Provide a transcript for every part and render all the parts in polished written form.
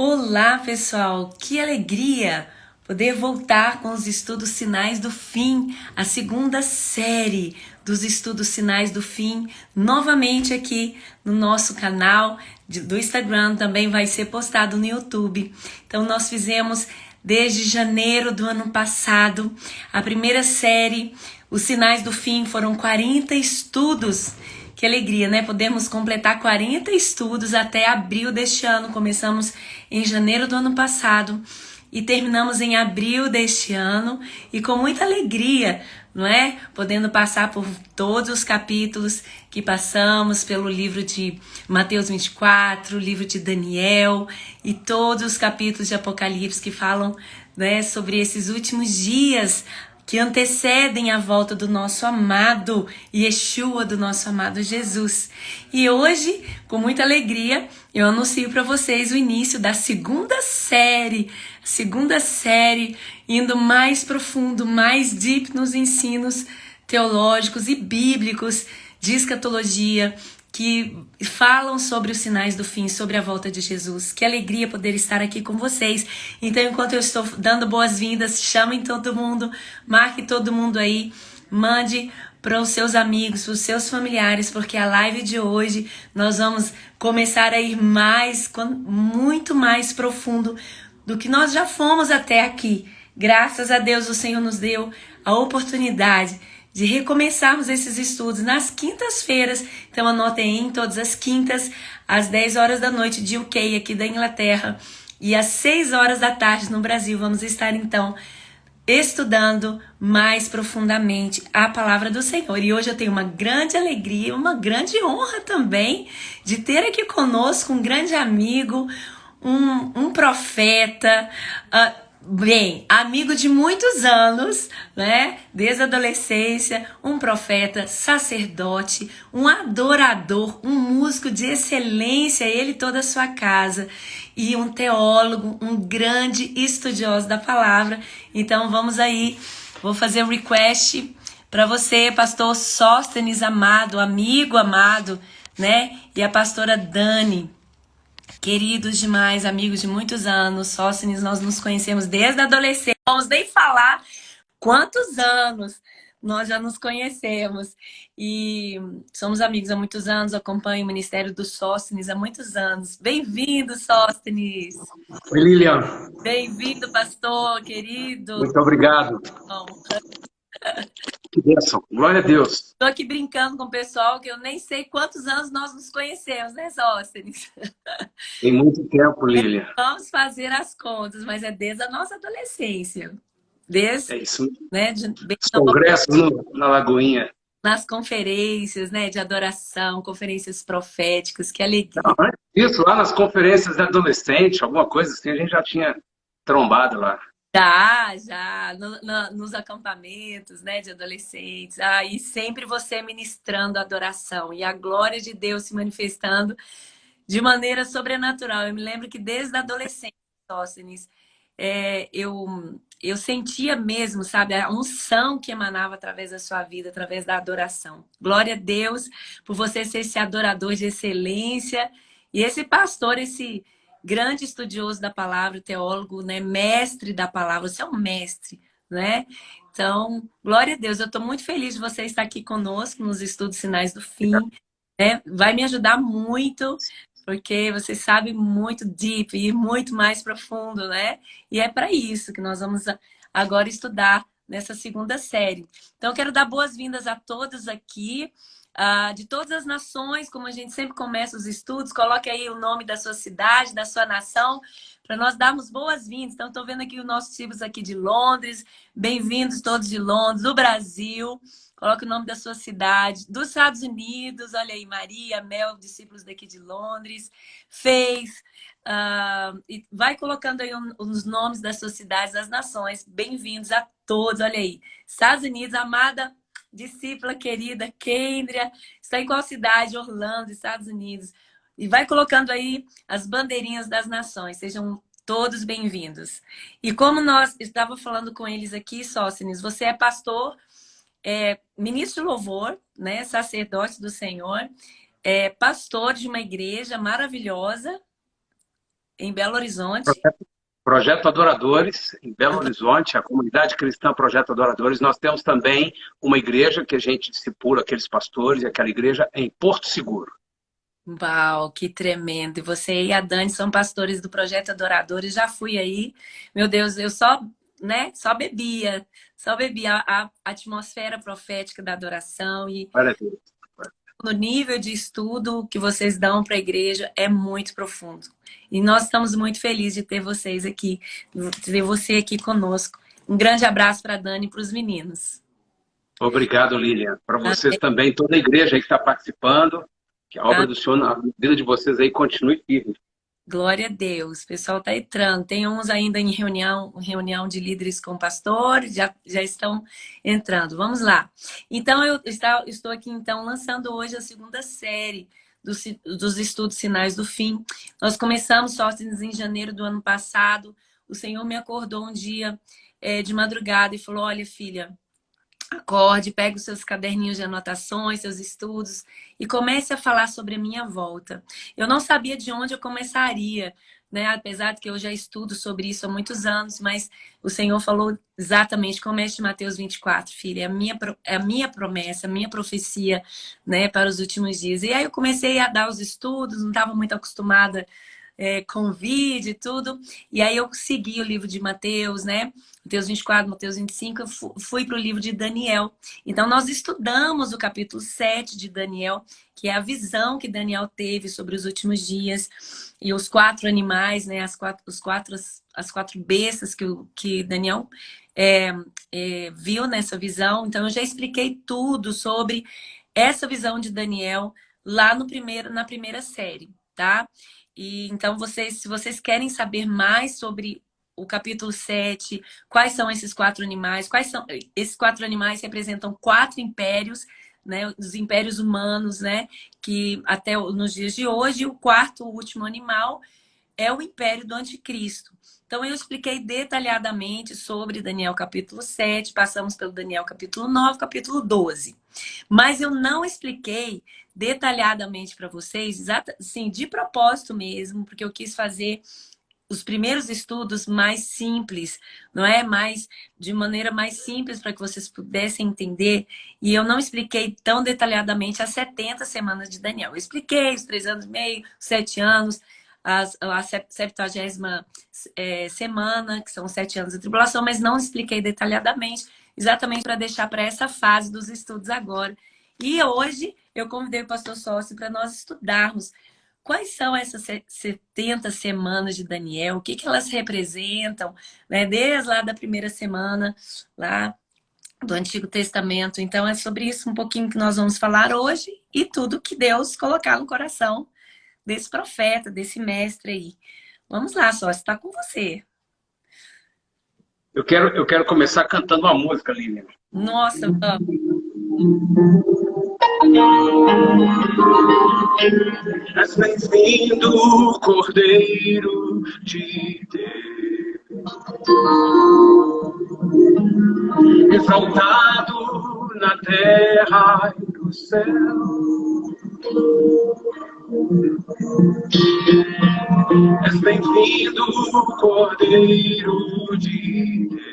Olá, pessoal! Que alegria poder voltar com os estudos Sinais do Fim, a segunda série dos estudos Sinais do Fim, novamente aqui no nosso canal do Instagram, também vai ser postado no YouTube. Então, nós fizemos desde janeiro do ano passado a primeira série, os Sinais do Fim, foram 40 estudos. Que alegria, né? Podemos completar 40 estudos até abril deste ano. Começamos em janeiro do ano passado e terminamos em abril deste ano. E com muita alegria, não é? Podendo passar por todos os capítulos que passamos, pelo livro de Mateus 24, livro de Daniel e todos os capítulos de Apocalipse que falam, né, sobre esses últimos dias que antecedem a volta do nosso amado Yeshua, do nosso amado Jesus. E hoje, com muita alegria, eu anuncio para vocês o início da segunda série, indo mais profundo, mais deep nos ensinos teológicos e bíblicos de escatologia, que falam sobre os sinais do fim, sobre a volta de Jesus. Que alegria poder estar aqui com vocês. Então, enquanto eu estou dando boas-vindas, chamem todo mundo, marque todo mundo aí, mande para os seus amigos, para os seus familiares, porque a live de hoje nós vamos começar a ir muito mais profundo do que nós já fomos até aqui. Graças a Deus o Senhor nos deu a oportunidade de recomeçarmos esses estudos nas quintas-feiras. Então anotem em todas as quintas, às 10 horas da noite de UK, aqui da Inglaterra, e às 6 horas da tarde no Brasil. Vamos estar então estudando mais profundamente a palavra do Senhor. E hoje eu tenho uma grande alegria, uma grande honra também de ter aqui conosco um grande amigo, um profeta, bem, amigo de muitos anos, né? Desde a adolescência, um profeta, sacerdote, um adorador, um músico de excelência, ele e toda a sua casa, e um teólogo, um grande estudioso da palavra. Então vamos aí, vou fazer um request para você, pastor Sóstenes amado, amigo amado, né? E a pastora Dani. Queridos demais, amigos de muitos anos, Sóstenes, nós nos conhecemos desde a adolescência. Não vamos nem falar quantos anos nós já nos conhecemos. E somos amigos há muitos anos, acompanho o Ministério do Sóstenes há muitos anos. Bem-vindo, Sóstenes! Oi, Lilian. Bem-vindo, pastor, querido! Muito obrigado. Que bênção. Glória a Deus. Estou aqui brincando com o pessoal que eu nem sei quantos anos nós nos conhecemos, né, Sóstenes? Tem muito tempo, Lilian. Vamos fazer as contas, mas é desde a nossa adolescência. É Desde, isso. né, Os congressos na Lagoinha. nas conferências, né, de adoração, conferências proféticas, que alegria. Não, antes disso, lá nas conferências de adolescente, alguma coisa assim, a gente já tinha trombado lá. Já, nos acampamentos, né, de adolescentes. E sempre você ministrando a adoração e a glória de Deus se manifestando de maneira sobrenatural. Eu me lembro que desde a adolescência, Sóstenes, eu sentia mesmo, sabe, a unção que emanava através da sua vida, através da adoração. Glória a Deus por você ser esse adorador de excelência e esse pastor, esse grande estudioso da palavra, teólogo, né, mestre da palavra. Você é um mestre, né? Então, glória a Deus. Eu estou muito feliz de você estar aqui conosco nos estudos Sinais do Fim, né? Vai me ajudar muito, porque você sabe muito deep e muito mais profundo, né? E é para isso que nós vamos agora estudar nessa segunda série. Então, eu quero dar boas-vindas a todos aqui, de todas as nações, como a gente sempre começa os estudos. Coloque aí o nome da sua cidade, da sua nação, para nós darmos boas-vindas. Então, estou vendo aqui os nossos discípulos aqui de Londres. Bem-vindos todos de Londres, do Brasil. Coloque o nome da sua cidade, dos Estados Unidos. Olha aí, Maria, Mel, discípulos daqui de Londres. Fez. E vai colocando aí os nomes das suas cidades, das nações. Bem-vindos a todos. Olha aí, Estados Unidos, amada discípula querida, Kendria. Está em qual cidade? Orlando, Estados Unidos. E vai colocando aí as bandeirinhas das nações. Sejam todos bem-vindos. E como nós estava falando com eles aqui, Sóstenes, você é pastor, ministro de louvor, né, sacerdote do Senhor, pastor de uma igreja maravilhosa, em Belo Horizonte. Projeto Adoradores, em Belo Horizonte, a comunidade cristã Projeto Adoradores. Nós temos também uma igreja que a gente discipula aqueles pastores, e aquela igreja é em Porto Seguro. Uau, que tremendo! E você e a Dani são pastores do Projeto Adoradores. Já fui aí. Meu Deus, eu só, né, só bebia a atmosfera profética da adoração e Olha Deus. no nível de estudo que vocês dão para a igreja é muito profundo. E nós estamos muito felizes de ter vocês aqui, de ter você aqui conosco. Um grande abraço para a Dani e para os meninos. Obrigado, Lilian. Para vocês também, toda a igreja aí que está participando, que a obra do Senhor na vida de vocês aí continue firme. Glória a Deus. O pessoal está entrando. Tem uns ainda em reunião de líderes com pastores, já estão entrando. Vamos lá. Então, eu estou aqui, então, lançando hoje a segunda série dos estudos Sinais do Fim. Nós começamos só em janeiro do ano passado. O Senhor me acordou um dia de madrugada e falou, olha, filha, acorde, pegue os seus caderninhos de anotações, seus estudos e comece a falar sobre a minha volta. Eu não sabia de onde eu começaria, né? Apesar de que eu já estudo sobre isso há muitos anos, mas o Senhor falou exatamente, comece de Mateus 24, filha, é a minha promessa, a minha profecia, né, para os últimos dias. E aí eu comecei a dar os estudos, não estava muito acostumada com vídeo e tudo. E aí eu segui o livro de Mateus, né? Mateus 24, Mateus 25, eu fui para o livro de Daniel. Então nós estudamos o capítulo 7 de Daniel, que é a visão que Daniel teve sobre os últimos dias. E os 4 animais, né? As quatro bestas que Daniel viu nessa visão. Então eu já expliquei tudo sobre essa visão de Daniel lá na primeira série, tá? E então, se vocês querem saber mais sobre o capítulo 7, quais são esses 4 animais, esses 4 animais representam 4 impérios, né, os impérios humanos, né, que até nos dias de hoje, o quarto, o último animal, é o império do anticristo. Então, eu expliquei detalhadamente sobre Daniel capítulo 7, passamos pelo Daniel capítulo 9, capítulo 12. Mas eu não expliquei detalhadamente para vocês, assim, de propósito mesmo, porque eu quis fazer os primeiros estudos mais simples, não é? De maneira mais simples para que vocês pudessem entender. E eu não expliquei tão detalhadamente as 70 semanas de Daniel. Eu expliquei os 3 anos e meio, 7 anos, a 70ª semana, que são os 7 anos de tribulação, mas não expliquei detalhadamente, exatamente para deixar para essa fase dos estudos agora. E hoje eu convidei o pastor Sócio para nós estudarmos quais são essas 70 semanas de Daniel, o que elas representam, né? Desde lá da primeira semana, lá do Antigo Testamento. Então é sobre isso um pouquinho que nós vamos falar hoje e tudo que Deus colocar no coração desse profeta, desse mestre aí. Vamos lá, Sócio, está com você. Eu quero começar cantando uma música, Lilian. Nossa, vamos. És bem-vindo, Cordeiro de Deus, exaltado na terra e no céu. És bem-vindo, Cordeiro de Deus,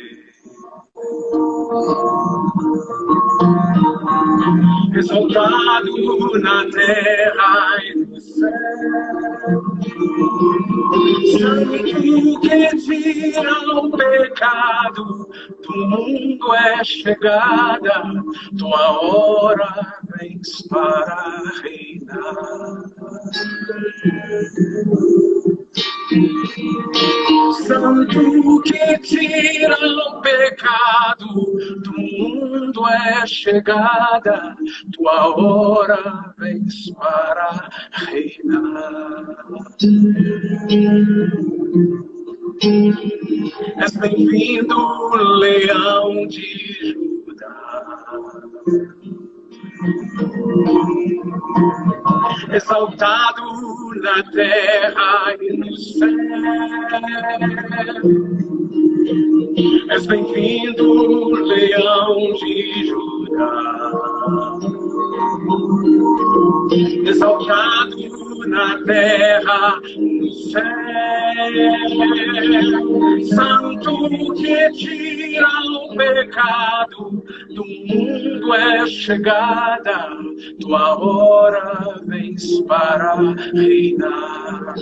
exaltado na terra e no céu. Sangue que tira o pecado do mundo é chegada, tua hora vens para reinar. Santo que tira o pecado do mundo é chegada, tua hora vens para reinar. És bem-vindo, Leão de Judá, exaltado na terra e no céu. És bem-vindo, Leão de Judá, exaltado na terra, no céu. Santo que tira o pecado do mundo é chegada, tua hora vens para reinar.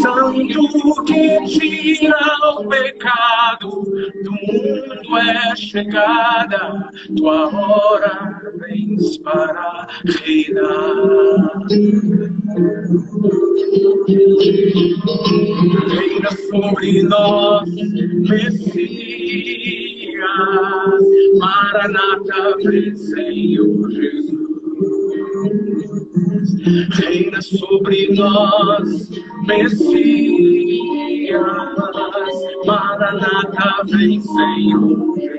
Santo que tira o pecado do mundo é chegada, tua hora vens para reinar. Reina sobre nós, Messias, Maranata, vem Senhor Jesus. Reina sobre nós, Messias, Maranata, vem Senhor Jesus.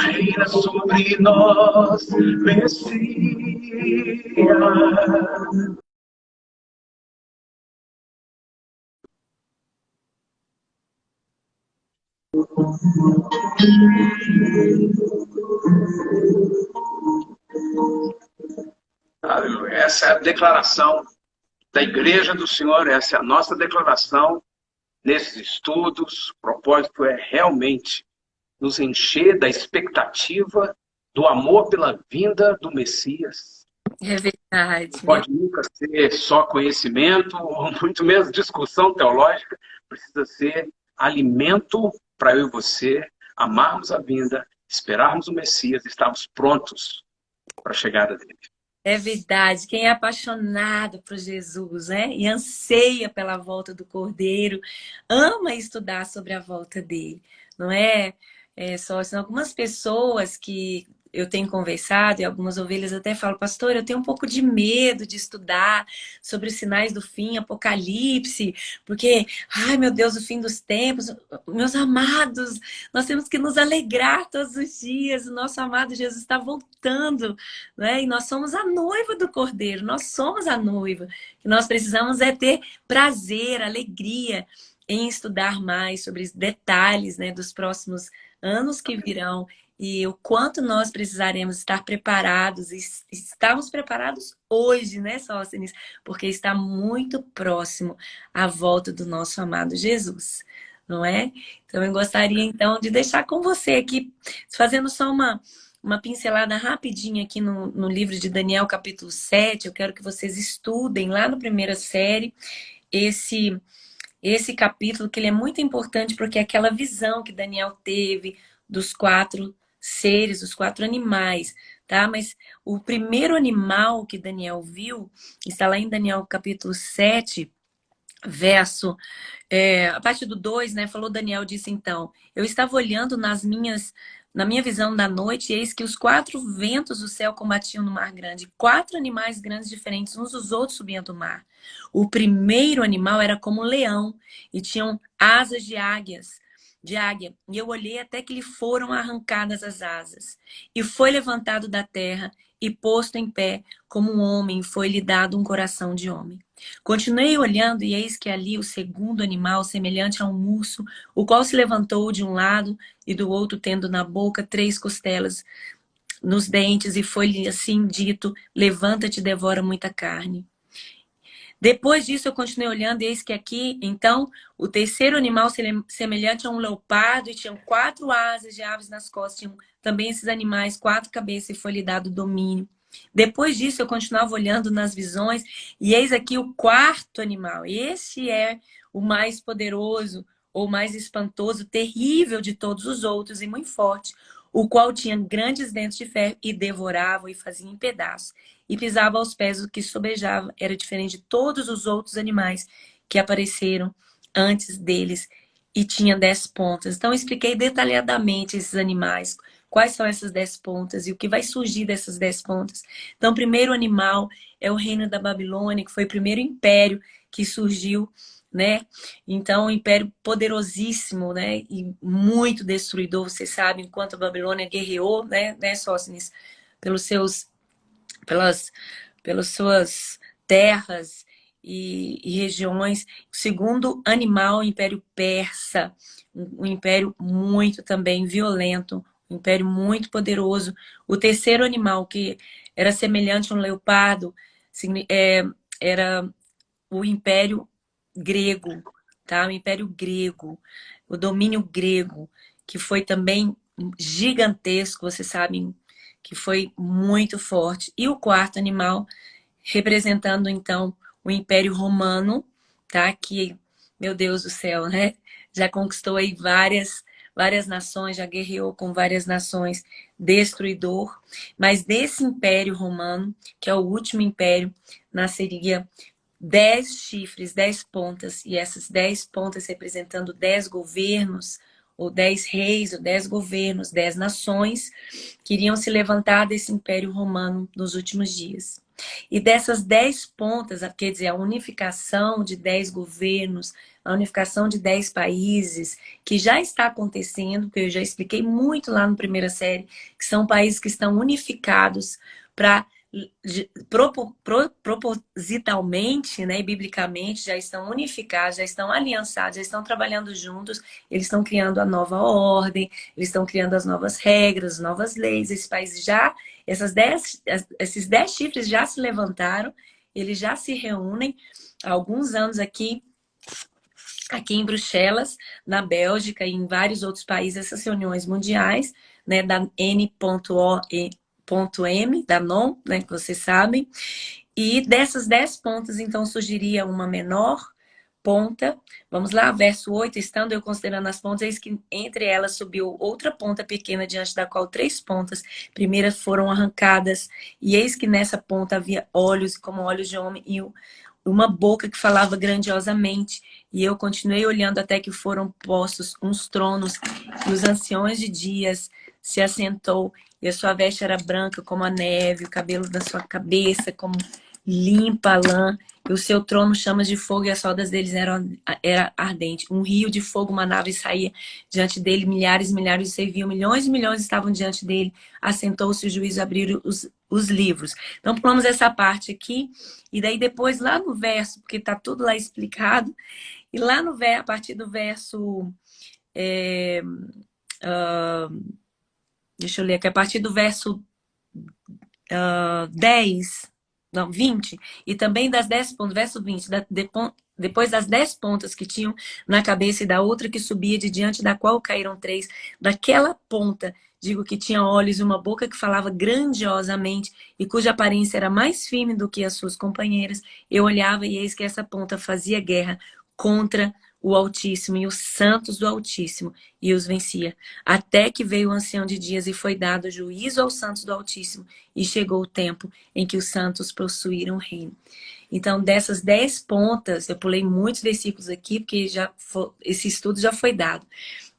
Reina sobre nós, Messias. Essa é a declaração da Igreja do Senhor, essa é a nossa declaração nesses estudos. O propósito é realmente nos encher da expectativa do amor pela vinda do Messias. É verdade. Pode nunca ser só conhecimento, ou muito menos discussão teológica, precisa ser alimento para eu e você amarmos a vinda, esperarmos o Messias, estarmos prontos para a chegada dele. É verdade. Quem é apaixonado por Jesus, né? E anseia pela volta do Cordeiro, ama estudar sobre a volta dele. Não é, só assim, algumas pessoas que eu tenho conversado, e algumas ovelhas até falam, pastor, eu tenho um pouco de medo de estudar sobre os sinais do fim, Apocalipse, porque, ai meu Deus, o fim dos tempos. Meus amados, nós temos que nos alegrar todos os dias, o nosso amado Jesus está voltando, né? E nós somos a noiva do Cordeiro, nós somos a noiva. O que nós precisamos é ter prazer, alegria em estudar mais sobre os detalhes, né, dos próximos anos que virão e o quanto nós precisaremos estar preparados, e estamos preparados hoje, né, Sóstenes? Porque está muito próximo a volta do nosso amado Jesus, não é? Então eu gostaria então de deixar com você aqui, fazendo só uma pincelada rapidinha aqui no livro de Daniel, capítulo 7. Eu quero que vocês estudem lá na primeira série esse capítulo, que ele é muito importante porque é aquela visão que Daniel teve dos 4 seres, dos 4 animais, tá? Mas o primeiro animal que Daniel viu está lá em Daniel capítulo 7, verso, a partir do 2, né? Falou Daniel, disse então, eu estava olhando na minha visão da noite, e eis que os 4 ventos do céu combatiam no mar grande. 4 animais grandes diferentes, uns dos outros subiam do mar. O primeiro animal era como um leão, e tinham asas de águia. E eu olhei até que lhe foram arrancadas as asas. E foi levantado da terra, e posto em pé, como um homem, foi-lhe dado um coração de homem. Continuei olhando, e eis que ali o segundo animal, semelhante a um urso, o qual se levantou de um lado e do outro, tendo na boca 3 costelas nos dentes, e foi-lhe assim dito, levanta-te e devora muita carne. Depois disso eu continuei olhando, e eis que aqui, então, o terceiro animal semelhante a um leopardo, e tinham 4 asas de aves nas costas, tinham também esses animais, 4 cabeças, e foi-lhe dado domínio. Depois disso eu continuava olhando nas visões, e eis aqui o 4º animal. Este é o mais poderoso, ou mais espantoso, terrível de todos os outros, e muito forte, o qual tinha grandes dentes de ferro, e devorava e fazia em pedaços, e pisava aos pés o que sobejava. Era diferente de todos os outros animais que apareceram antes deles, e tinha 10 pontas. Então eu expliquei detalhadamente esses animais, quais são essas 10 pontas e o que vai surgir dessas 10 pontas. Então o primeiro animal é o reino da Babilônia, que foi o primeiro império que surgiu, né? Então um império poderosíssimo, né? E muito destruidor. Vocês sabem, enquanto a Babilônia guerreou, né, Sóstenes, pelas suas terras, e regiões. O segundo animal, o Império Persa, um império muito também violento, um império muito poderoso. O terceiro animal, que era semelhante a um leopardo, era o Império Grego, tá? O Império Grego, o domínio grego, que foi também gigantesco, vocês sabem que foi muito forte. E o quarto animal, representando então o Império Romano, tá? Que, meu Deus do céu, né? Já conquistou aí várias nações, já guerreou com várias nações, destruidor. Mas desse Império Romano, que é o último império, nasceria 10 chifres, 10 pontas, e essas 10 pontas representando 10 governos, ou 10 reis, ou 10 governos, 10 nações, que iriam se levantar desse Império Romano nos últimos dias. E dessas 10 pontas, quer dizer, a unificação de 10 governos, a unificação de 10 países, que já está acontecendo, que eu já expliquei muito lá no primeira série, que são países que estão unificados para propositalmente, né, biblicamente, já estão unificados, já estão aliançados, já estão trabalhando juntos, eles estão criando a nova ordem, eles estão criando as novas regras, novas leis. Esse país já, esses 10 chifres já se levantaram, eles já se reúnem há alguns anos aqui em Bruxelas, na Bélgica e em vários outros países, essas reuniões mundiais, né, da N.O.M, da NOM, né, que vocês sabem. E dessas 10 pontas, então, surgiria uma menor ponta. Vamos lá, verso 8. Estando eu considerando as pontas, eis que entre elas subiu outra ponta pequena, diante da qual 3 pontas primeiras foram arrancadas. E eis que nessa ponta havia olhos, como olhos de homem, e uma boca que falava grandiosamente. E eu continuei olhando até que foram postos uns tronos, e os anciões de dias se assentou, e a sua veste era branca como a neve, o cabelo da sua cabeça como limpa lã, e o seu trono chamas de fogo, e as rodas deles era ardente. Um rio de fogo manava e saía diante dele, milhares e milhares serviam, milhões e milhões estavam diante dele. Assentou-se o juiz, abriram os livros. Então pulamos essa parte aqui, e daí depois lá no verso, porque está tudo lá explicado, e lá no verso, a partir do verso... deixa eu ler aqui, a partir do verso 10, não, 20, e também das 10 pontas, verso 20, depois das 10 pontas que tinham na cabeça e da outra que subia de diante da qual caíram 3, daquela ponta, digo que tinha olhos e uma boca que falava grandiosamente e cuja aparência era mais firme do que as suas companheiras, eu olhava e eis que essa ponta fazia guerra contra o Altíssimo e os santos do Altíssimo, e os vencia. Até que veio o ancião de dias e foi dado juízo aos santos do Altíssimo, e chegou o tempo em que os santos possuíram o reino. Então, dessas 10 pontas, eu pulei muitos versículos aqui, porque esse estudo já foi dado.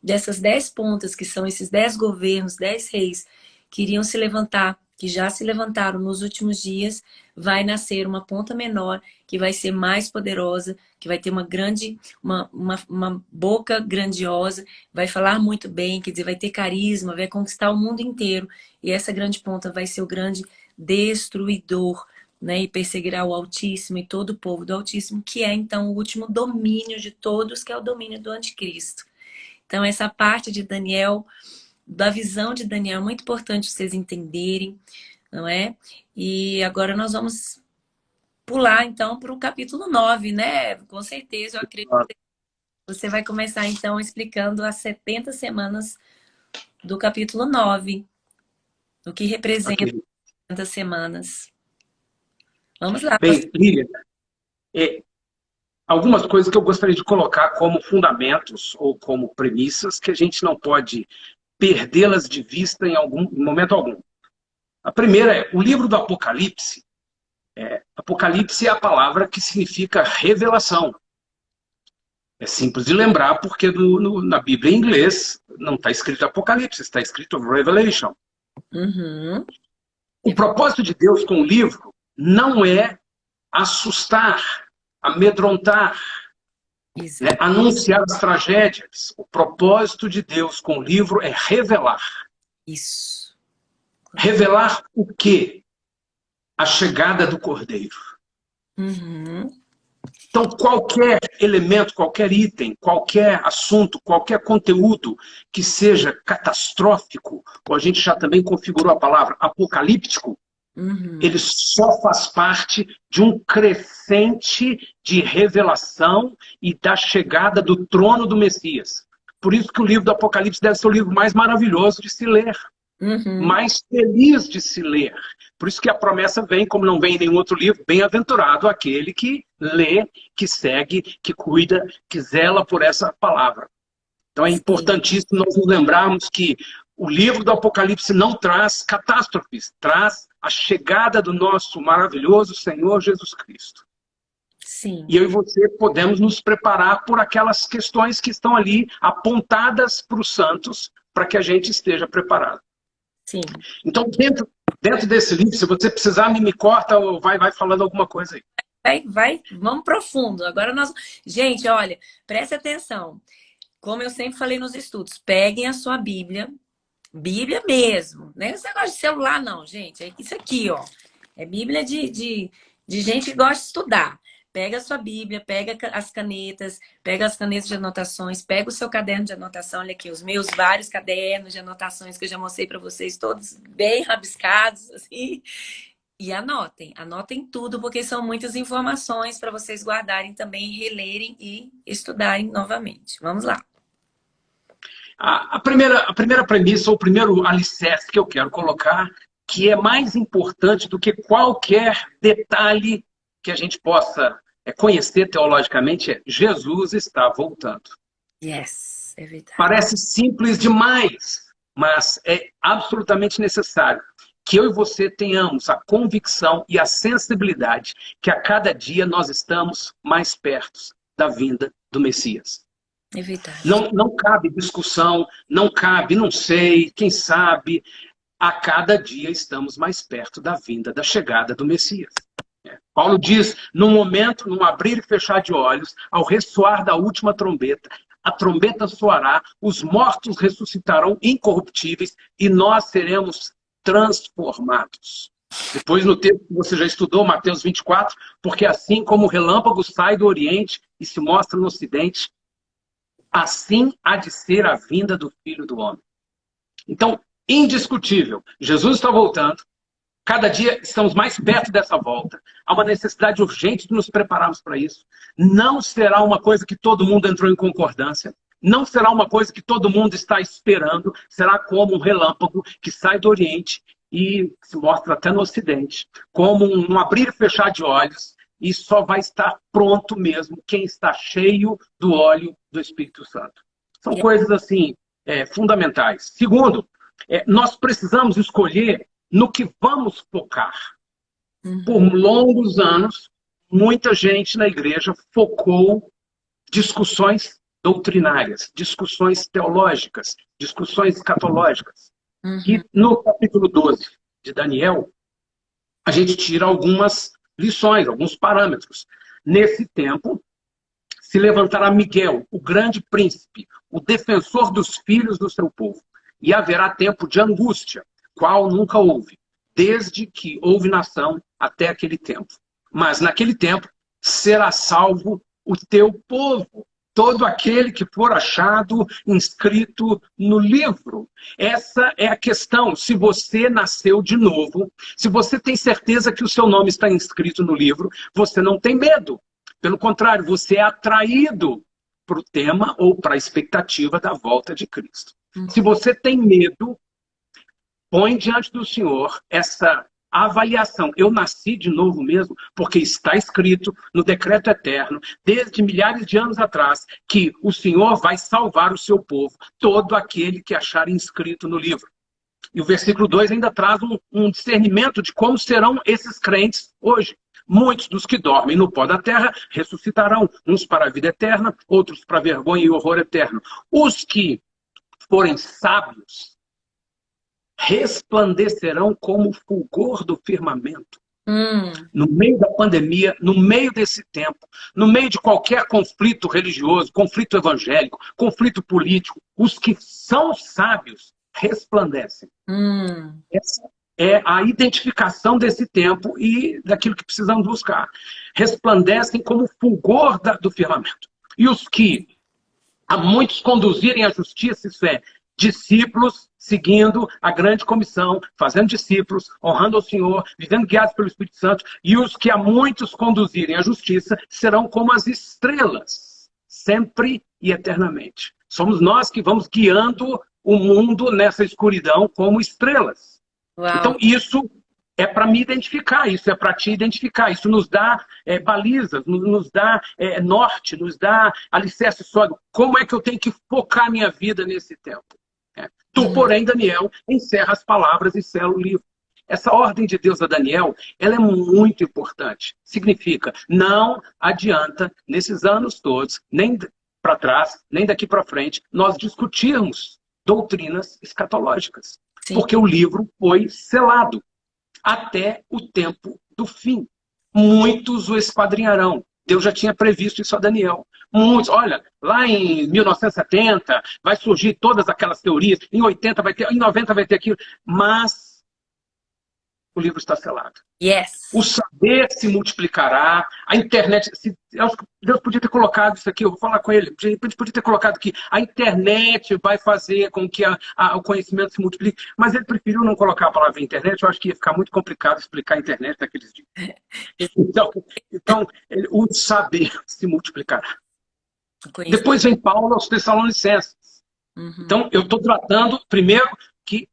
Dessas 10 pontas, que são esses 10 governos, 10 reis, que iriam se levantar, que já se levantaram nos últimos dias, vai nascer uma ponta menor, que vai ser mais poderosa, que vai ter uma boca grandiosa, vai falar muito bem, quer dizer, vai ter carisma, vai conquistar o mundo inteiro. E essa grande ponta vai ser o grande destruidor, né? E perseguirá o Altíssimo e todo o povo do Altíssimo, que é então o último domínio de todos, que é o domínio do Anticristo. Então essa parte de Daniel, da visão de Daniel, é muito importante vocês entenderem, não é? E agora nós vamos pular, então, para o capítulo 9, né? Com certeza, eu acredito que você vai começar, então, explicando as 70 semanas do capítulo 9, o que representa as 70 semanas. Vamos lá. Bem, Lilian, algumas coisas que eu gostaria de colocar como fundamentos ou como premissas que a gente não pode perdê-las de vista em momento algum. A primeira é, o livro do Apocalipse. Apocalipse é a palavra que significa revelação. É simples de lembrar, porque na Bíblia em inglês não está escrito Apocalipse, está escrito Revelation. Uhum. O propósito de Deus com o livro não é assustar, amedrontar, né, anunciar as tragédias. O propósito de Deus com o livro é revelar. Isso. Revelar o quê? A chegada do Cordeiro. Uhum. Então, qualquer elemento, qualquer item, qualquer assunto, qualquer conteúdo que seja catastrófico, ou a gente já também configurou a palavra apocalíptico, ele só faz parte de um crescente de revelação e da chegada do trono do Messias. Por isso que o livro do Apocalipse deve ser o livro mais maravilhoso de se ler, mais feliz de se ler. Por isso que a promessa vem, como não vem em nenhum outro livro, bem-aventurado aquele que lê, que segue, que cuida, que zela por essa palavra. Então é importantíssimo nós nos lembrarmos que o livro do Apocalipse não traz catástrofes, traz a chegada do nosso maravilhoso Senhor Jesus Cristo. Sim. E eu e você podemos nos preparar por aquelas questões que estão ali apontadas para os santos, para que a gente esteja preparado. Sim. Então, dentro desse livro, se você precisar, me corta ou vai falando alguma coisa aí. Vamos profundo. Agora nós... Gente, olha, preste atenção. Como eu sempre falei nos estudos, peguem a sua Bíblia mesmo. Não é esse negócio de celular, não, gente. É isso aqui, ó. É Bíblia de gente que gosta de estudar. Pega a sua Bíblia, pega as canetas de anotações, pega o seu caderno de anotação, olha aqui, os meus vários cadernos de anotações que eu já mostrei para vocês, todos bem rabiscados, assim. E anotem tudo, porque são muitas informações para vocês guardarem também, relerem e estudarem novamente. Vamos lá. A primeira premissa, ou o primeiro alicerce que eu quero colocar, que é mais importante do que qualquer detalhe que a gente possa conhecer teologicamente, é Jesus está voltando. Yes, é verdade. Parece simples demais, mas é absolutamente necessário que eu e você tenhamos a convicção e a sensibilidade que a cada dia nós estamos mais perto da vinda do Messias. É verdade. Não cabe discussão, não cabe, não sei, quem sabe. A cada dia estamos mais perto da vinda, da chegada do Messias. Paulo diz, num momento, num abrir e fechar de olhos, ao ressoar da última trombeta, a trombeta soará, os mortos ressuscitarão incorruptíveis e nós seremos transformados. Depois, no texto que você já estudou, Mateus 24, porque assim como o relâmpago sai do Oriente e se mostra no Ocidente, assim há de ser a vinda do Filho do Homem. Então, indiscutível, Jesus está voltando. Cada dia estamos mais perto dessa volta. Há uma necessidade urgente de nos prepararmos para isso. Não será uma coisa que todo mundo entrou em concordância. Não será uma coisa que todo mundo está esperando. Será como um relâmpago que sai do Oriente e se mostra até no Ocidente. Como um abrir e fechar de olhos. E só vai estar pronto mesmo quem está cheio do óleo do Espírito Santo. São coisas assim fundamentais. Segundo, nós precisamos escolher no que vamos focar. Por longos anos, muita gente na igreja focou discussões doutrinárias, discussões teológicas, discussões escatológicas. E no capítulo 12 de Daniel, a gente tira algumas lições, alguns parâmetros. Nesse tempo, se levantará Miguel, o grande príncipe, o defensor dos filhos do seu povo, e haverá tempo de angústia, qual nunca houve, desde que houve nação até aquele tempo. Mas naquele tempo será salvo o teu povo, todo aquele que for achado inscrito no livro. Essa é a questão. Se você nasceu de novo, se você tem certeza que o seu nome está inscrito no livro, você não tem medo. Pelo contrário, você é atraído para o tema ou para a expectativa da volta de Cristo. Se você tem medo, põe diante do Senhor essa avaliação. Eu nasci de novo mesmo, porque está escrito no decreto eterno, desde milhares de anos atrás, que o Senhor vai salvar o seu povo, todo aquele que achar inscrito no livro. E o versículo 2 ainda traz um discernimento de como serão esses crentes hoje. Muitos dos que dormem no pó da terra ressuscitarão, uns para a vida eterna, outros para vergonha e horror eterno. Os que forem sábios resplandecerão como o fulgor do firmamento. No meio da pandemia, no meio desse tempo, no meio de qualquer conflito religioso, conflito evangélico, conflito político, os que são sábios resplandecem. é a identificação desse tempo e daquilo que precisamos buscar. Resplandecem como fulgor do firmamento. E os que a muitos conduzirem à justiça, isso é, discípulos seguindo a grande comissão, fazendo discípulos, honrando ao Senhor, vivendo guiados pelo Espírito Santo, e os que a muitos conduzirem à justiça serão como as estrelas, sempre e eternamente. Somos nós que vamos guiando o mundo nessa escuridão como estrelas. Uau. Então isso é para me identificar, isso é para te identificar, isso nos dá balizas, nos dá norte, nos dá alicerce sólido. Como é que eu tenho que focar minha vida nesse tempo? Tu, porém, Daniel, encerra as palavras e sela o livro. Essa ordem de Deus a Daniel, ela é muito importante. Significa, não adianta, nesses anos todos, nem para trás, nem daqui para frente, nós discutirmos doutrinas escatológicas. Sim. Porque o livro foi selado até o tempo do fim. Muitos o esquadrinharão. Deus já tinha previsto isso a Daniel. Muitos, olha, lá em 1970 vai surgir todas aquelas teorias, em 80 vai ter, em 90 vai ter aquilo, mas o livro está selado. Yes. O saber se multiplicará, a internet, Deus podia ter colocado isso aqui, eu vou falar com ele, podia ter colocado aqui, a internet vai fazer com que o conhecimento se multiplique, mas ele preferiu não colocar a palavra internet, eu acho que ia ficar muito complicado explicar a internet naqueles dias. Então o saber se multiplicará. Depois vem Paulo aos Tessalonicenses. Então eu estou tratando, primeiro, que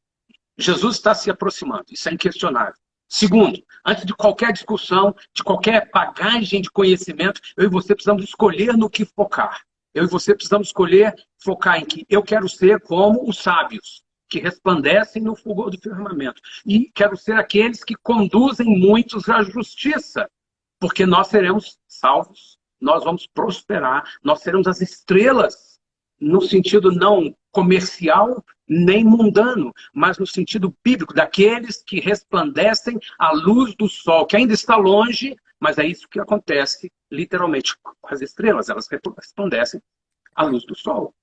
Jesus está se aproximando, isso é inquestionável. Segundo, antes de qualquer discussão, de qualquer bagagem de conhecimento, eu e você precisamos escolher no que focar. Eu e você precisamos focar em que eu quero ser como os sábios, que resplandecem no fulgor do firmamento. E quero ser aqueles que conduzem muitos à justiça, porque nós seremos salvos, nós vamos prosperar, nós seremos as estrelas, no sentido não comercial nem mundano, mas no sentido bíblico, daqueles que resplandecem à luz do sol, que ainda está longe, mas é isso que acontece literalmente com as estrelas, elas resplandecem à luz do sol.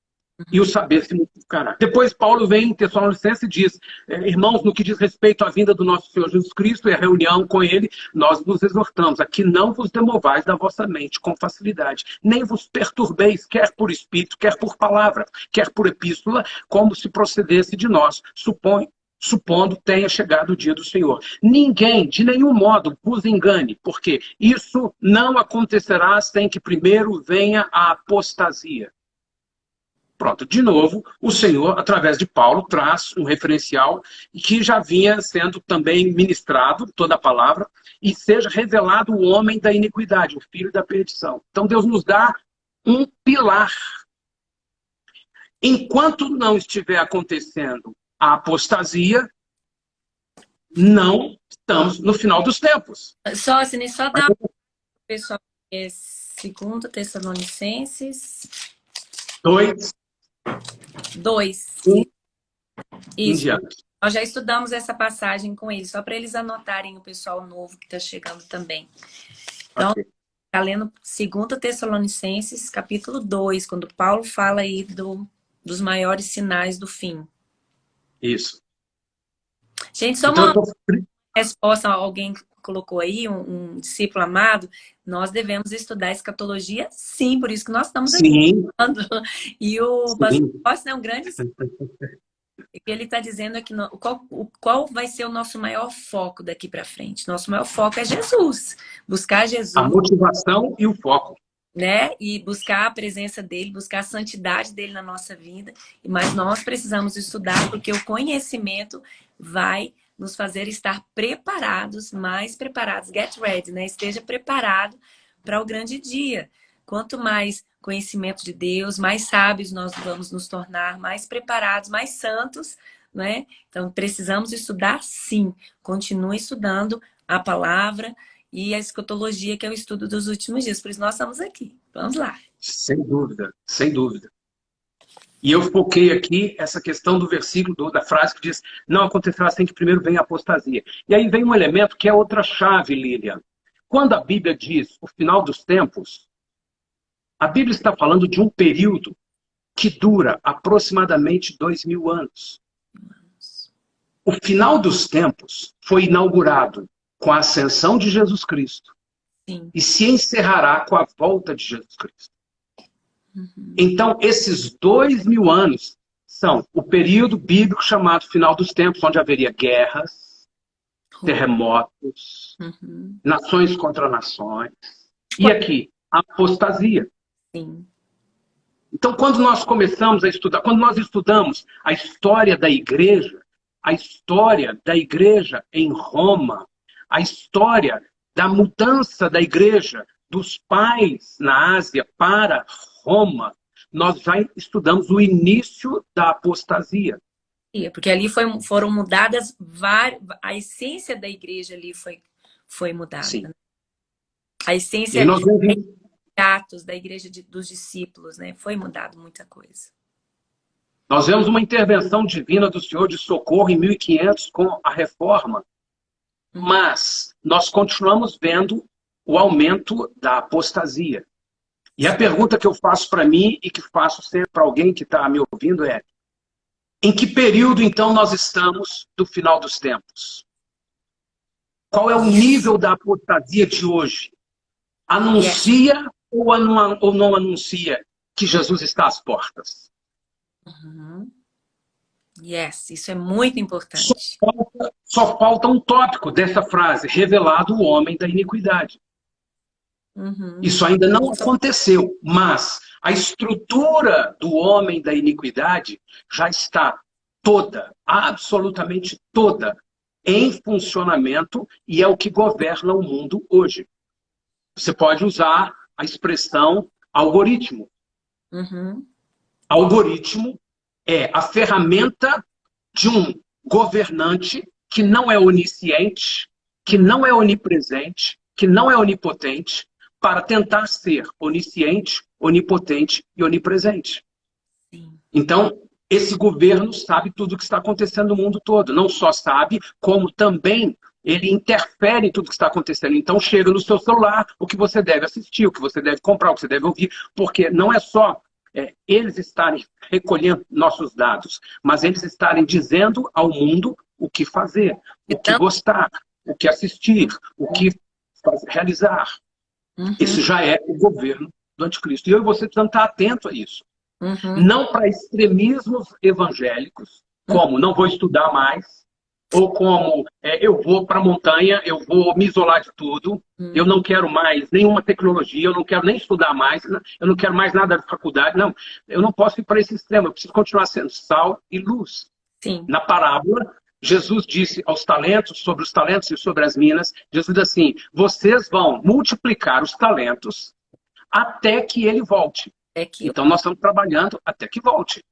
E o saber se multiplicará. Depois Paulo vem em Tessalonicenses e diz, irmãos, no que diz respeito à vinda do nosso Senhor Jesus Cristo e à reunião com Ele, nós vos exortamos a que não vos demovais da vossa mente com facilidade, nem vos perturbeis, quer por espírito, quer por palavra, quer por epístola, como se procedesse de nós, supondo tenha chegado o dia do Senhor. Ninguém, de nenhum modo, vos engane, porque isso não acontecerá sem que primeiro venha a apostasia. Pronto, de novo, o Senhor, através de Paulo, traz um referencial que já vinha sendo também ministrado, toda a palavra, e seja revelado o homem da iniquidade, o filho da perdição. Então Deus nos dá um pilar. Enquanto não estiver acontecendo a apostasia, não estamos no final dos tempos. Só dá para o pessoal, 2 Tessalonicenses 2. Isso. Nós já estudamos essa passagem com eles, só para eles anotarem, o pessoal novo que está chegando também. Então, está lendo 2 Tessalonicenses, capítulo 2, quando Paulo fala aí dos maiores sinais do fim. Isso. Gente, só uma resposta a alguém que colocou aí, um discípulo amado, nós devemos estudar escatologia, sim, por isso que nós estamos aqui. E o pastor Costa é um grande... O que ele está dizendo é que qual vai ser o nosso maior foco daqui para frente? Nosso maior foco é Jesus. Buscar Jesus. A motivação e o foco. Né? E buscar a presença dele, buscar a santidade dele na nossa vida. Mas nós precisamos estudar, porque o conhecimento vai nos fazer estar preparados, mais preparados. Get ready, né? Esteja preparado para o grande dia. Quanto mais conhecimento de Deus, mais sábios nós vamos nos tornar, mais preparados, mais santos, né? Então, precisamos estudar, sim. Continue estudando a palavra e a escatologia, que é o estudo dos últimos dias. Por isso, nós estamos aqui. Vamos lá. Sem dúvida, sem dúvida. E eu foquei aqui essa questão do versículo, da frase que diz, não acontecerá sem que primeiro venha a apostasia. E aí vem um elemento que é outra chave, Lilian. Quando a Bíblia diz o final dos tempos, a Bíblia está falando de um período que dura aproximadamente 2000 anos. O final dos tempos foi inaugurado com a ascensão de Jesus Cristo. Sim. E se encerrará com a volta de Jesus Cristo. Então, esses 2000 anos são o período bíblico chamado final dos tempos, onde haveria guerras, terremotos, nações contra nações. E aqui, a apostasia. Sim. Então, quando nós começamos a estudar, quando nós estudamos a história da igreja em Roma, a história da mudança da igreja dos pais na Ásia para Roma, nós já estudamos o início da apostasia. Porque ali foram mudadas a essência da igreja ali foi mudada. Sim. Né? A essência nós vemos... Atos da igreja dos discípulos, né? Foi mudado muita coisa. Nós vemos uma intervenção divina do Senhor de socorro em 1500 com a reforma. Mas nós continuamos vendo o aumento da apostasia. E a pergunta que eu faço para mim e que faço sempre para alguém que está me ouvindo é: em que período, então, nós estamos do final dos tempos? Qual é o nível da apostasia de hoje? Anuncia ou não anuncia que Jesus está às portas? Isso é muito importante. Só falta um tópico dessa frase: revelado o homem da iniquidade. Isso ainda não aconteceu, mas a estrutura do homem da iniquidade já está toda, absolutamente toda, em funcionamento e é o que governa o mundo hoje. Você pode usar a expressão algoritmo. Algoritmo é a ferramenta de um governante que não é onisciente, que não é onipresente, que não é onipotente, para tentar ser onisciente, onipotente e onipresente. Sim. Então, esse governo sabe tudo o que está acontecendo no mundo todo. Não só sabe, como também ele interfere em tudo o que está acontecendo. Então, chega no seu celular o que você deve assistir, o que você deve comprar, o que você deve ouvir, porque não é só eles estarem recolhendo nossos dados, mas eles estarem dizendo ao mundo o que fazer, o que gostar, o que assistir, o que realizar. Esse já é o governo do anticristo. E eu e você precisamos estar atento a isso. Não para extremismos evangélicos, como não vou estudar mais, ou como eu vou para a montanha, eu vou me isolar de tudo, eu não quero mais nenhuma tecnologia, eu não quero nem estudar mais, eu não quero mais nada da faculdade. Não, eu não posso ir para esse extremo, eu preciso continuar sendo sal e luz. Sim. Na parábola, Jesus disse aos talentos, sobre os talentos e sobre as minas, Jesus disse assim: vocês vão multiplicar os talentos até que ele volte. Então nós estamos trabalhando até que volte.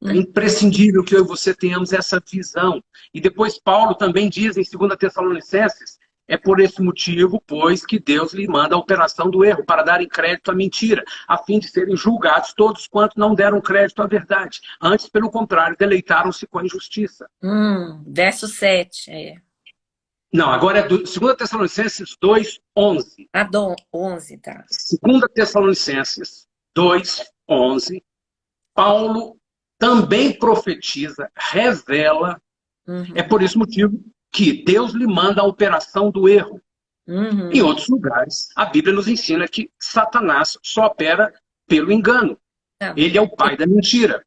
É imprescindível que eu e você tenhamos essa visão. E depois Paulo também diz em 2 Tessalonicenses: é por esse motivo, pois, que Deus lhe manda a operação do erro, para darem crédito à mentira, a fim de serem julgados todos quantos não deram crédito à verdade. Antes, pelo contrário, deleitaram-se com a injustiça. Verso 7, Não, agora é 2 Tessalonicenses 2:11. 11, tá. 2 Tessalonicenses 2:11. Paulo também profetiza, revela. É por esse motivo que Deus lhe manda a operação do erro. Em outros lugares, a Bíblia nos ensina que Satanás só opera pelo engano. Ele é o pai da mentira.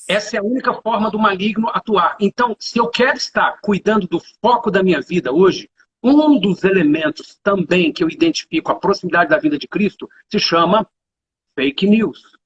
Essa é a única forma do maligno atuar. Então, se eu quero estar cuidando do foco da minha vida hoje, um dos elementos também que eu identifico a proximidade da vida de Cristo se chama fake news.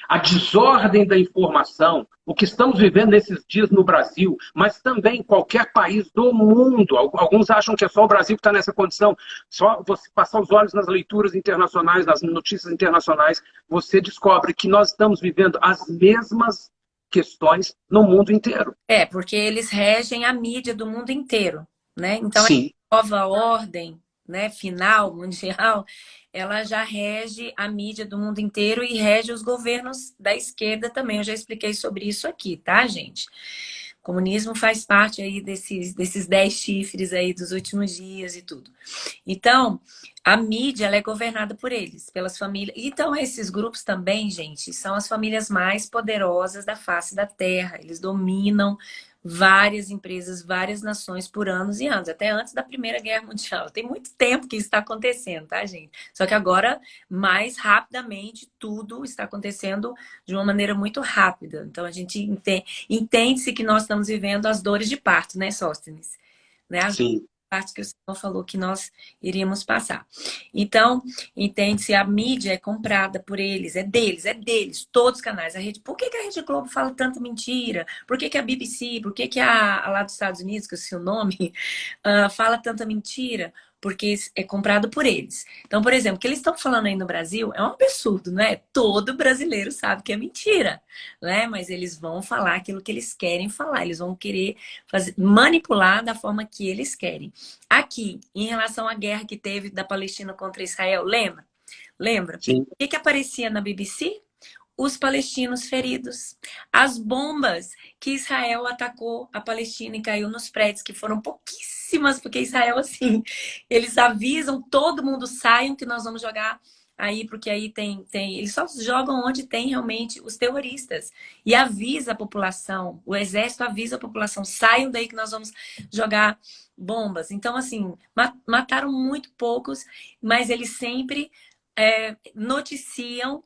A desordem da informação, o que estamos vivendo nesses dias no Brasil, mas também em qualquer país do mundo. Alguns acham que é só o Brasil que está nessa condição. Só você passar os olhos nas leituras internacionais, nas notícias internacionais, você descobre que nós estamos vivendo as mesmas questões no mundo inteiro. Porque eles regem a mídia do mundo inteiro, né? Então, Sim. a nova ordem, né, final, mundial, ela já rege a mídia do mundo inteiro e rege os governos da esquerda também. Eu já expliquei sobre isso aqui, tá, gente? comunismo faz parte aí desses 10 chifres aí dos últimos dias e tudo. Então, a mídia, ela é governada por eles, pelas famílias. Então, esses grupos também, gente, são as famílias mais poderosas da face da Terra. Eles dominam várias empresas, várias nações por anos e anos, até antes da Primeira Guerra Mundial. Tem muito tempo que isso está acontecendo, tá, gente? Só que agora, mais rapidamente, tudo está acontecendo de uma maneira muito rápida. Então, a gente entende-se que nós estamos vivendo as dores de parto, né, Sóstenes? Né? As Sim. partes que o Senhor falou que nós iríamos passar. Então, entende-se, a mídia é comprada por eles, é deles, todos os canais. Por que a Rede Globo fala tanta mentira? Por que a BBC, por que a lá dos Estados Unidos, que é o seu nome, fala tanta mentira? Porque é comprado por eles. Então, por exemplo, o que eles estão falando aí no Brasil é um absurdo, não é? Todo brasileiro sabe que é mentira, né? Mas eles vão falar aquilo que eles querem falar, eles vão querer manipular da forma que eles querem. Aqui, em relação à guerra que teve da Palestina contra Israel, lembra? Lembra? Sim. O que aparecia na BBC? Os palestinos feridos. As bombas que Israel atacou a Palestina e caiu nos prédios, que foram pouquíssimas, porque Israel, assim, eles avisam, todo mundo saiam que nós vamos jogar aí, porque aí tem... Eles só jogam onde tem realmente os terroristas. E avisa a população, o exército avisa a população, saiam daí que nós vamos jogar bombas. Então, assim, mataram muito poucos, mas eles sempre noticiam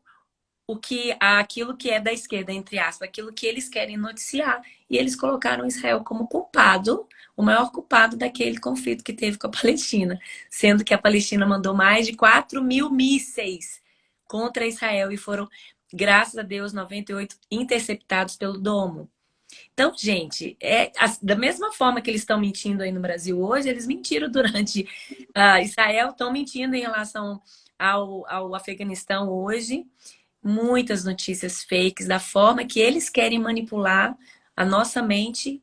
aquilo que é da esquerda, entre aspas, aquilo que eles querem noticiar. E eles colocaram Israel como culpado, o maior culpado daquele conflito que teve com a Palestina. Sendo que a Palestina mandou mais de 4.000 mísseis contra Israel e foram, graças a Deus, 98 interceptados pelo Domo. Então, gente, da mesma forma que eles estão mentindo aí no Brasil hoje, eles mentiram durante Israel, estão mentindo em relação ao Afeganistão hoje. Muitas notícias fakes, da forma que eles querem manipular a nossa mente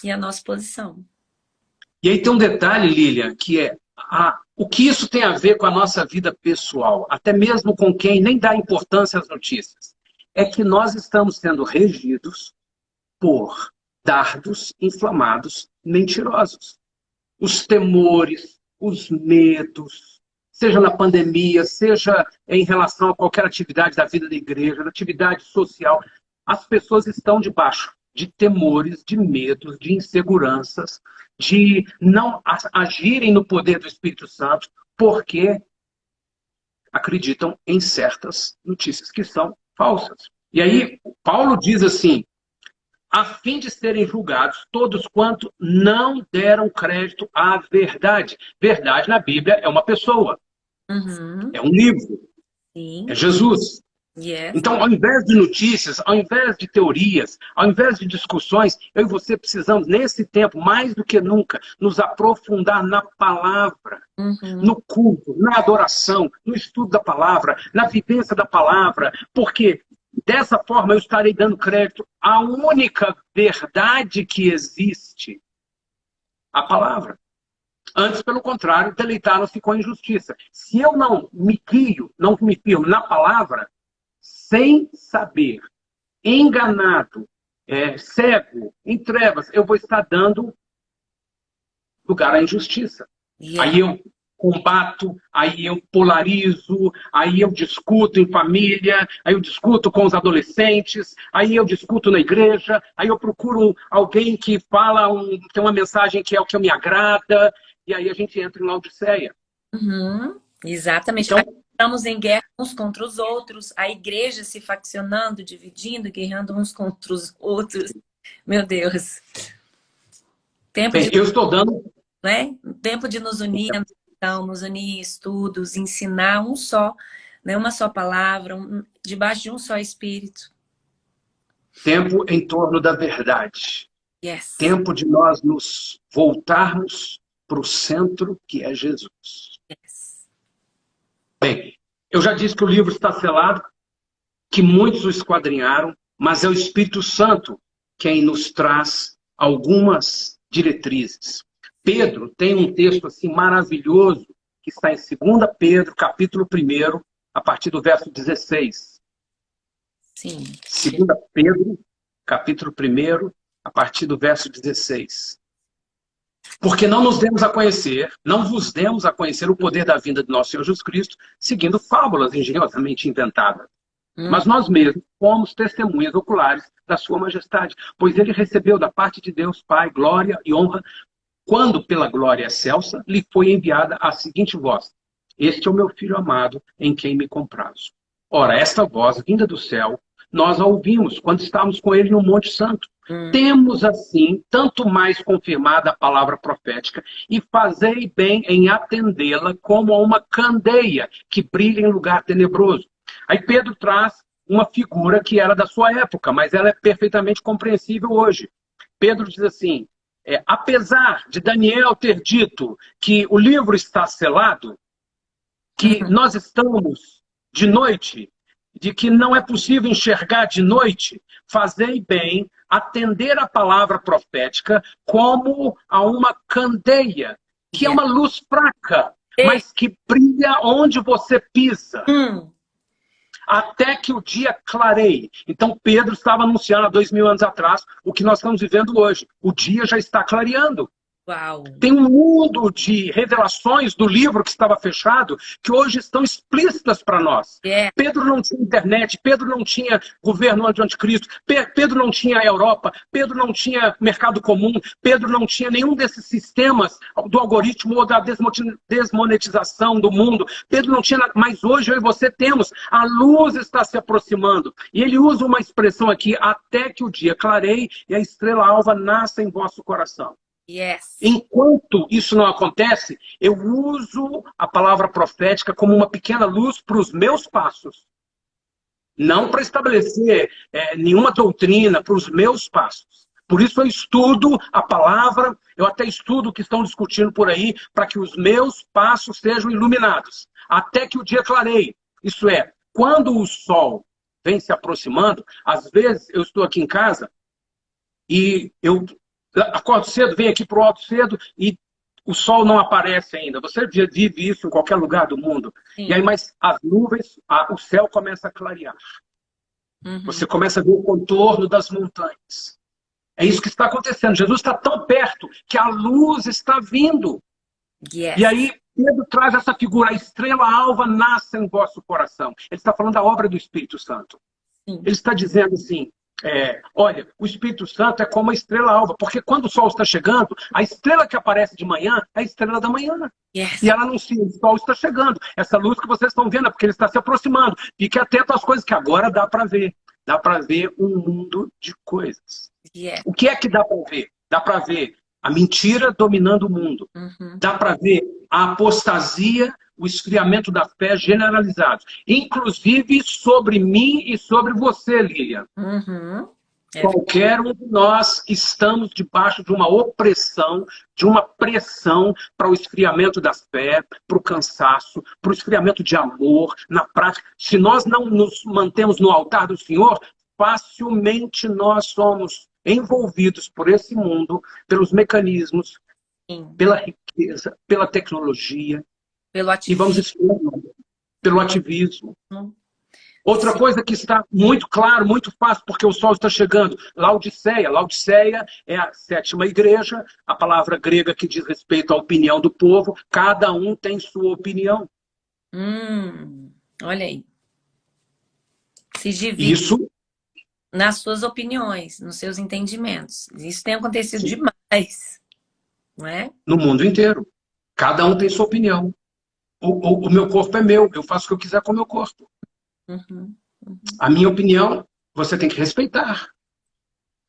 e a nossa posição. E aí tem um detalhe, Lilian, que é o que isso tem a ver com a nossa vida pessoal, até mesmo com quem nem dá importância às notícias. É que nós estamos sendo regidos por dardos inflamados mentirosos. Os temores, os medos, seja na pandemia, seja em relação a qualquer atividade da vida da igreja, na atividade social, as pessoas estão debaixo de temores, de medos, de inseguranças, de não agirem no poder do Espírito Santo, porque acreditam em certas notícias que são falsas. E aí, Paulo diz assim, a fim de serem julgados todos quanto não deram crédito à verdade. Verdade na Bíblia é uma pessoa, é um livro, Sim. é Jesus. Yes. Então, ao invés de notícias, ao invés de teorias, ao invés de discussões, eu e você precisamos, nesse tempo, mais do que nunca, nos aprofundar na palavra, no culto, na adoração, no estudo da palavra, na vivência da palavra, porque dessa forma eu estarei dando crédito à única verdade que existe, a palavra. Antes, pelo contrário, deleitaram-se com a injustiça. Se eu não me guio, não me firmo na palavra, sem saber, enganado, cego, em trevas, eu vou estar dando lugar à injustiça. Yeah. Aí eu combato, aí eu polarizo, aí eu discuto em família, aí eu discuto com os adolescentes, aí eu discuto na igreja, aí eu procuro alguém que fala, tem uma mensagem que é o que me agrada, e aí a gente entra em Laodiceia. Exatamente. Então, estamos em guerra uns contra os outros, a igreja se faccionando, dividindo, guerreando uns contra os outros. Meu Deus. eu estou dando... Né? Tempo de nos unir, nos unir em estudos, ensinar um só, né? Uma só palavra, debaixo de um só espírito. Tempo em torno da verdade. Yes. Tempo de nós nos voltarmos para o centro que é Jesus. Yes. Bem, eu já disse que o livro está selado, que muitos o esquadrinharam, mas é o Espírito Santo quem nos traz algumas diretrizes. Pedro tem um texto assim maravilhoso que está em 2 Pedro, capítulo 1, a partir do verso 16. Sim. 2 Pedro, capítulo 1, a partir do verso 16. Porque não nos demos a conhecer, não vos demos a conhecer o poder da vinda de nosso Senhor Jesus Cristo, seguindo fábulas engenhosamente inventadas. Mas nós mesmos fomos testemunhas oculares da sua majestade, pois ele recebeu da parte de Deus Pai glória e honra, quando pela glória excelsa lhe foi enviada a seguinte voz: este é o meu filho amado, em quem me comprazo. Ora, esta voz, vinda do céu, nós a ouvimos quando estávamos com ele no Monte Santo. Temos, assim, tanto mais confirmada a palavra profética, e fazei bem em atendê-la como a uma candeia que brilha em lugar tenebroso. Aí Pedro traz uma figura que era da sua época, mas ela é perfeitamente compreensível hoje. Pedro diz assim, apesar de Daniel ter dito que o livro está selado, que nós estamos de noite, de que não é possível enxergar de noite, fazei bem atender a palavra profética como a uma candeia, que é uma luz fraca, mas que brilha onde você pisa. Até que o dia clareie. Então Pedro estava anunciando há 2000 anos atrás o que nós estamos vivendo hoje. O dia já está clareando. Uau. Tem um mundo de revelações do livro que estava fechado que hoje estão explícitas para nós. Pedro não tinha internet, Pedro não tinha governo do anticristo, Pedro não tinha a Europa, Pedro não tinha mercado comum, Pedro não tinha nenhum desses sistemas do algoritmo ou da desmonetização do mundo. Pedro não tinha, mas hoje eu e você temos. A luz está se aproximando. E ele usa uma expressão aqui, até que o dia clareie e a estrela alva nasça em vosso coração. Enquanto isso não acontece, eu uso a palavra profética como uma pequena luz para os meus passos. Não para estabelecer nenhuma doutrina, para os meus passos. Por isso eu estudo a palavra, eu até estudo o que estão discutindo por aí, para que os meus passos sejam iluminados. Até que o dia clareie. Isso é, quando o sol vem se aproximando, às vezes eu estou aqui em casa e eu acordo cedo, venho aqui para o alto cedo e o sol não aparece ainda. Você vive isso em qualquer lugar do mundo. E aí, mas as nuvens, o céu começa a clarear. Você começa a ver o contorno das montanhas. É isso que está acontecendo. Jesus está tão perto que a luz está vindo. E aí, Pedro traz essa figura, a estrela alva nasce em vosso coração. Ele está falando da obra do Espírito Santo. Ele está dizendo assim, olha, o Espírito Santo é como a estrela alva, porque quando o sol está chegando, a estrela que aparece de manhã é a estrela da manhã. E ela anuncia, o sol está chegando. Essa luz que vocês estão vendo é porque ele está se aproximando. Fique atento às coisas que agora dá para ver. Dá para ver um mundo de coisas. O que é que dá para ver? Dá para ver a mentira dominando o mundo. Dá para ver a apostasia, o esfriamento da fé generalizado. Inclusive sobre mim e sobre você, Lilian. Qualquer um de nós estamos debaixo de uma opressão, de uma pressão para o esfriamento da fé, para o cansaço, para o esfriamento de amor, na prática. Se nós não nos mantemos no altar do Senhor, facilmente nós somos envolvidos por esse mundo, pelos mecanismos, pela riqueza, pela tecnologia, pelo ativismo. E vamos esfriando, pelo ativismo. Outra coisa que está muito claro, muito fácil, porque o sol está chegando. Laodiceia. Laodiceia é a 7ª igreja, a palavra grega que diz respeito à opinião do povo. Cada um tem sua opinião. Olha aí. Se divide Isso, nas suas opiniões, nos seus entendimentos. Isso tem acontecido demais. Não é? no mundo inteiro. Cada um tem sua opinião. O meu corpo é meu, eu faço o que eu quiser com o meu corpo. A minha opinião, você tem que respeitar.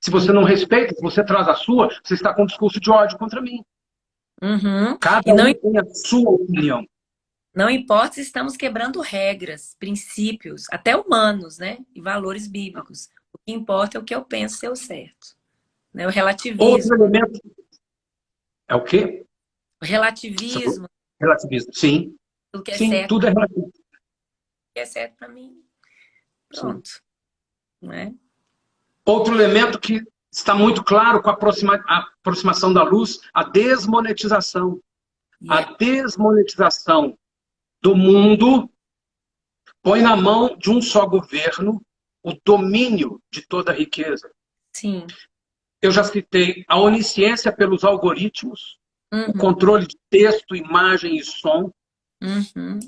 Se você não respeita, se você traz a sua, você está com um discurso de ódio contra mim. Cada um tem a sua opinião. Não importa se estamos quebrando regras, princípios, até humanos, né? E valores bíblicos. O que importa é o que eu penso ser o certo. Né? O relativismo. Outro elemento é o quê? O relativismo. Relativismo, sim. Tudo que é Sim, certo. tudo é relativo. O que é certo para mim. Pronto. Não é? Outro elemento que está muito claro com a aproximação da luz, a desmonetização. A desmonetização do mundo põe na mão de um só governo o domínio de toda a riqueza. Sim. eu já citei a onisciência pelos algoritmos, o Uhum. controle de texto, imagem e som. Uhum.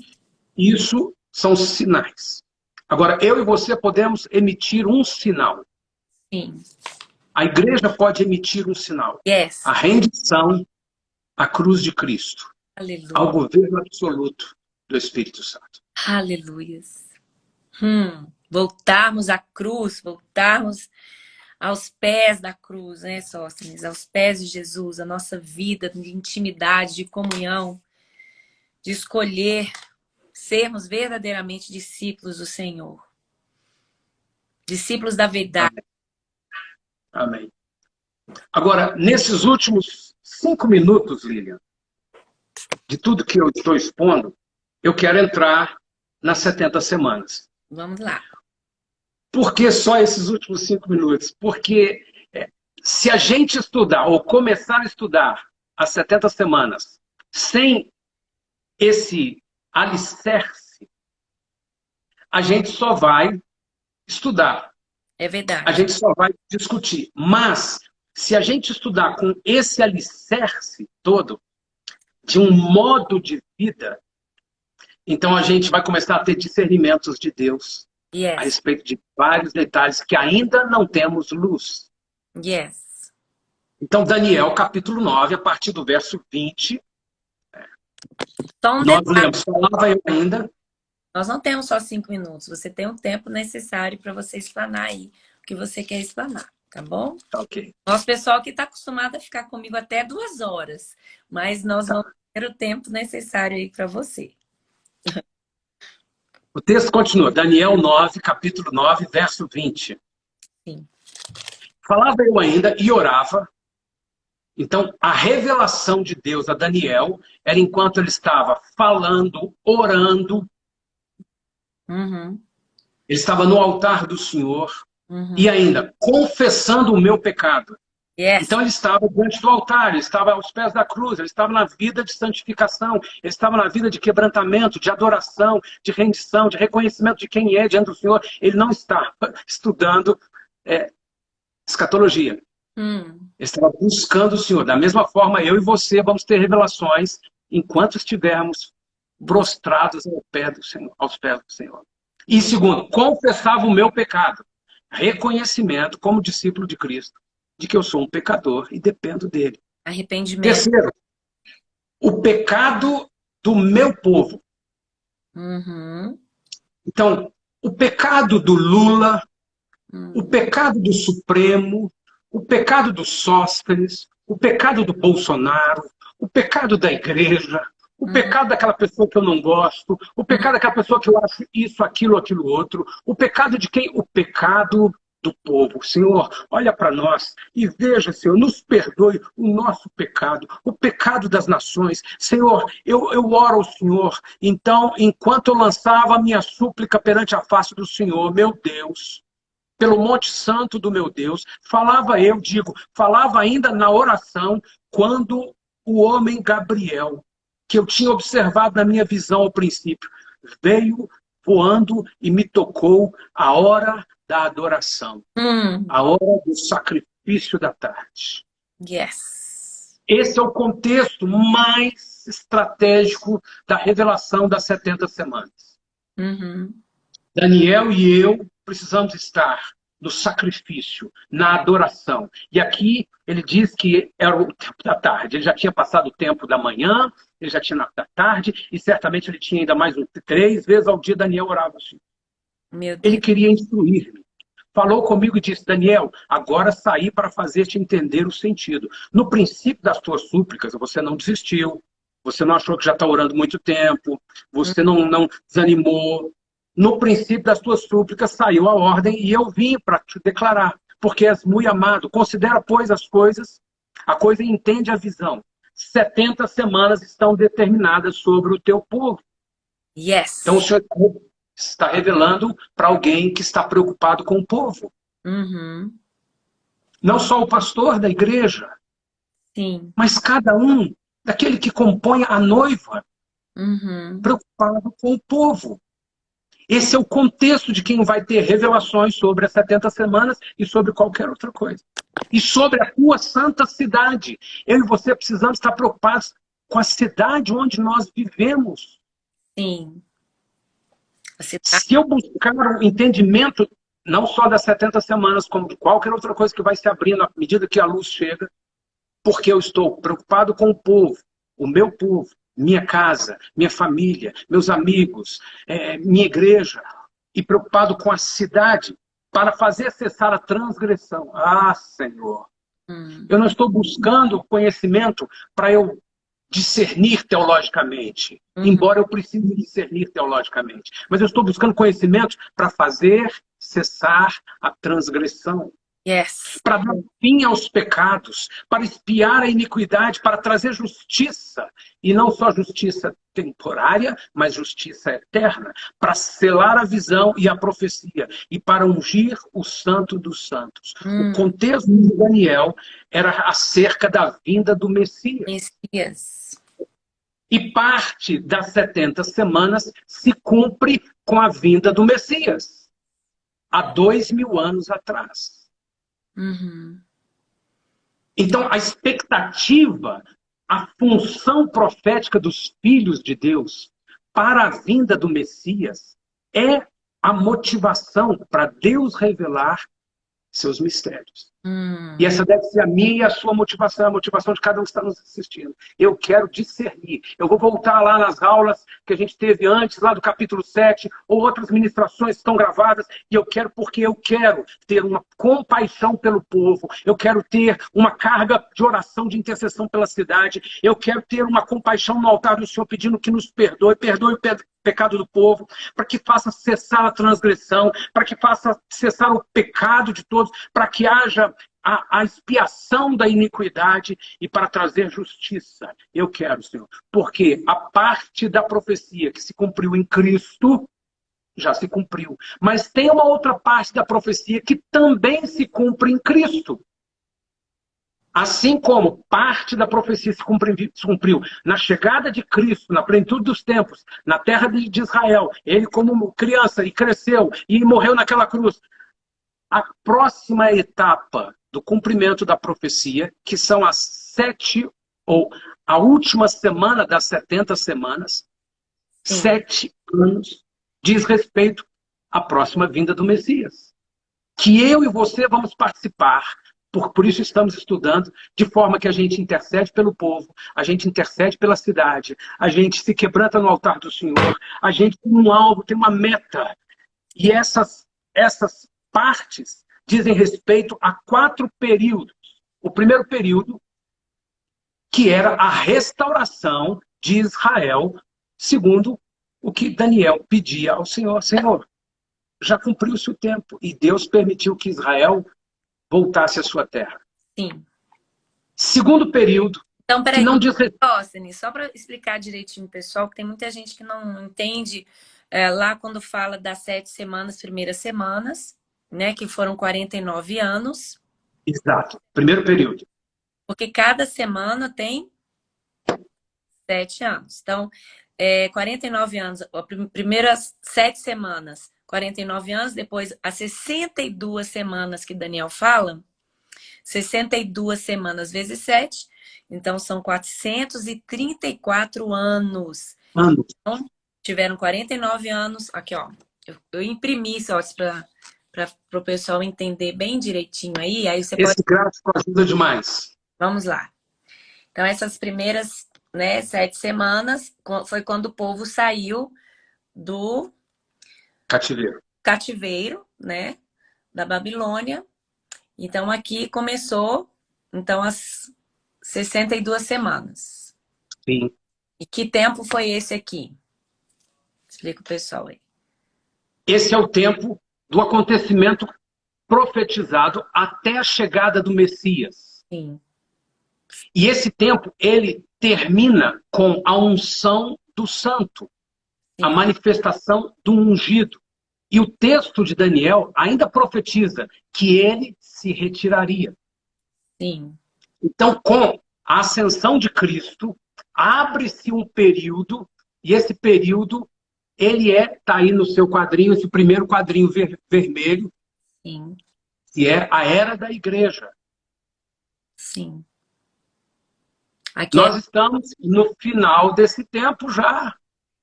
Isso são sinais. Agora, eu e você podemos emitir um sinal. Sim. A igreja pode emitir um sinal. Yes. A rendição à cruz de Cristo, ao Aleluia. governo absoluto do Espírito Santo. Aleluias. Voltarmos à cruz, voltarmos aos pés da cruz, né, Sóstenes? Aos pés de Jesus, a nossa vida de intimidade, de comunhão, de escolher sermos verdadeiramente discípulos do Senhor. Discípulos da verdade. Amém. Agora, nesses últimos 5 minutos, Lilian, de tudo que eu estou expondo, eu quero entrar nas 70 semanas. Vamos lá. Por que só esses últimos 5 minutos? Porque se a gente estudar, ou começar a estudar as 70 semanas, sem esse alicerce, a gente só vai estudar. É A verdade. gente só vai discutir. Mas, se a gente estudar com esse alicerce todo, de um modo de vida, então a gente vai começar a ter discernimentos de Deus a Yes. respeito de vários detalhes que ainda não temos luz. Yes. Então, Daniel, capítulo 9, a partir do verso 20, Só um nós detalhe. lemos, falava eu ainda, Nós não temos só 5 minutos. Você tem o tempo necessário para você explanar aí o que você quer explanar, tá bom? ok, Nosso pessoal que está acostumado a ficar comigo até 2 horas, mas nós tá. vamos ter o tempo necessário aí para você. O texto continua, Daniel 9, capítulo 9, verso 20. Sim. Falava eu ainda e orava. Então, a revelação de Deus a Daniel era enquanto ele estava falando, orando, Uhum. ele estava no altar do Senhor Uhum. e ainda confessando o meu pecado. Yes. Então ele estava diante do altar, ele estava aos pés da cruz, ele estava na vida de santificação, ele estava na vida de quebrantamento, de adoração, de rendição, de reconhecimento de quem é diante do Senhor. Ele não estava estudando escatologia. Ele estava buscando o Senhor. Da mesma forma, eu e você vamos ter revelações enquanto estivermos prostrados aos pés do Senhor. E segundo, confessava o meu pecado. Reconhecimento como discípulo de Cristo, de que eu sou um pecador e dependo dele. Arrependimento. Terceiro, o pecado do meu povo. Uhum. Então, o pecado do Lula, o pecado do Supremo, o pecado do Sóstenes, o pecado do Bolsonaro, o pecado da igreja, o pecado daquela pessoa que eu não gosto, o pecado daquela pessoa que eu acho isso, aquilo outro, o pecado de quem? O pecado do povo. Senhor, olha para nós e veja, Senhor, nos perdoe o nosso pecado, o pecado das nações. Senhor, eu oro ao Senhor. Então, enquanto eu lançava a minha súplica perante a face do Senhor, meu Deus, pelo Monte Santo do meu Deus, falava ainda na oração, quando o homem Gabriel, que eu tinha observado na minha visão ao princípio, veio voando e me tocou a hora da adoração, a hora do sacrifício da tarde. Yes. Esse é o contexto mais estratégico da revelação das 70 semanas. Uhum. Daniel e eu precisamos estar no sacrifício, na adoração. E aqui ele diz que era o tempo da tarde. Ele já tinha passado o tempo da manhã, ele já tinha da tarde, e certamente ele tinha ainda mais 3 vezes ao dia Daniel orava assim. Meu Deus. Ele queria instruir-me. Falou comigo e disse, Daniel, agora saí para fazer-te entender o sentido. No princípio das tuas súplicas, você não desistiu, você não achou que já está orando muito tempo, você não desanimou. No princípio das tuas súplicas saiu a ordem e eu vim para te declarar, porque és muito amado. Considera, pois, as coisas, a coisa e entende a visão. 70 semanas estão determinadas sobre o teu povo. Yes. Então o Senhor está revelando para alguém que está preocupado com o povo. Uhum. Não só o pastor da igreja, Sim. mas cada um, daquele que compõe a noiva, Uhum. preocupado com o povo. Esse é o contexto de quem vai ter revelações sobre as 70 semanas e sobre qualquer outra coisa. E sobre a tua santa cidade. Eu e você precisamos estar preocupados com a cidade onde nós vivemos. Sim. Se eu buscar um entendimento, não só das 70 semanas, como de qualquer outra coisa que vai se abrindo à medida que a luz chega, porque eu estou preocupado com o meu povo, minha casa, minha família, meus amigos, minha igreja, e preocupado com a cidade, para fazer cessar a transgressão. Ah, Senhor! Eu não estou buscando conhecimento para eu discernir teologicamente, embora eu precise discernir teologicamente. Mas eu estou buscando conhecimento para fazer cessar a transgressão. Yes. Para dar fim aos pecados, para expiar a iniquidade, para trazer justiça, e não só justiça temporária, mas justiça eterna, para selar a visão e a profecia, e para ungir o santo dos santos. O contexto de Daniel era acerca da vinda do Messias. Messias. E parte das 70 semanas se cumpre com a vinda do Messias, há 2000 anos atrás. Então, a expectativa, a função profética dos filhos de Deus para a vinda do Messias é a motivação para Deus revelar seus mistérios. E essa deve ser a minha e a sua motivação, a motivação de cada um que está nos assistindo. Eu quero discernir. Eu vou voltar lá nas aulas que a gente teve antes, lá do capítulo 7, ou outras ministrações que estão gravadas, e porque eu quero ter uma compaixão pelo povo, eu quero ter uma carga de oração, de intercessão pela cidade, eu quero ter uma compaixão no altar do Senhor, pedindo que nos perdoe o pecado do povo, para que faça cessar a transgressão, para que faça cessar o pecado de todos, para que haja a expiação da iniquidade e para trazer justiça. Eu quero, Senhor, porque a parte da profecia que se cumpriu em Cristo já se cumpriu. Mas tem uma outra parte da profecia que também se cumpre em Cristo. Assim como parte da profecia se cumpriu na chegada de Cristo, na plenitude dos tempos, na terra de Israel, ele como criança e cresceu e morreu naquela cruz. A próxima etapa do cumprimento da profecia, que são as 7, ou a última semana das 70 semanas, 7 anos, diz respeito à próxima vinda do Messias. Que eu e você vamos participar. Por isso estamos estudando, de forma que a gente intercede pelo povo, a gente intercede pela cidade, a gente se quebranta no altar do Senhor, a gente tem um alvo, tem uma meta. E essas partes dizem respeito a 4 períodos. O primeiro período, que era a restauração de Israel, segundo o que Daniel pedia ao Senhor. Senhor, já cumpriu-se o tempo, e Deus permitiu que Israel voltasse à sua terra. Sim. Segundo período, então, peraí, que não diz... só para explicar direitinho, pessoal, que tem muita gente que não entende lá quando fala das 7 semanas, primeiras semanas, né, que foram 49 anos. Exato, primeiro período. Porque cada semana tem 7 anos. Então, 49 anos, as primeiras 7 semanas, 49 anos, depois as 62 semanas que Daniel fala, 62 semanas vezes 7, então são 434 anos. Então, tiveram 49 anos, aqui ó, eu imprimi isso para o pessoal entender bem direitinho aí. Esse gráfico ajuda demais. Vamos lá. Então, essas primeiras 7 semanas foi quando o povo saiu do cativeiro, né, da Babilônia. Então, aqui começou as 62 semanas. Sim. E que tempo foi esse aqui? Explica o pessoal aí. Esse é o tempo do acontecimento profetizado até a chegada do Messias. Sim. E esse tempo, ele termina com a unção do santo, a manifestação do ungido. E o texto de Daniel ainda profetiza que ele se retiraria. Sim. Então, com a ascensão de Cristo, abre-se um período, e esse período ele tá aí no seu quadrinho, esse primeiro quadrinho vermelho, Sim, que é a era da igreja. sim. Aqui é... Nós estamos no final desse tempo já.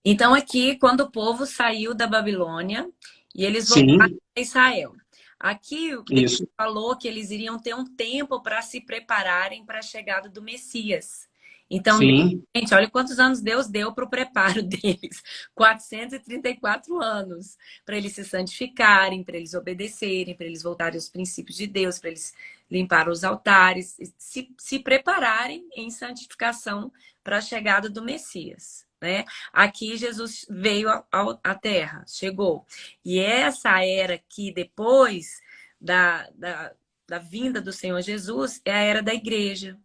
Então, aqui, quando o povo saiu da Babilônia e eles voltaram Sim, a Israel. Aqui, Deus isso. falou que eles iriam ter um tempo para se prepararem para a chegada do Messias. Então, Sim, gente, olha quantos anos Deus deu para o preparo deles. 434 anos para eles se santificarem, para eles obedecerem, para eles voltarem aos princípios de Deus, para eles limpar os altares, se prepararem em santificação para a chegada do Messias, né? Aqui Jesus veio à Terra, chegou. E essa era aqui, depois da vinda do Senhor Jesus, é a era da igreja.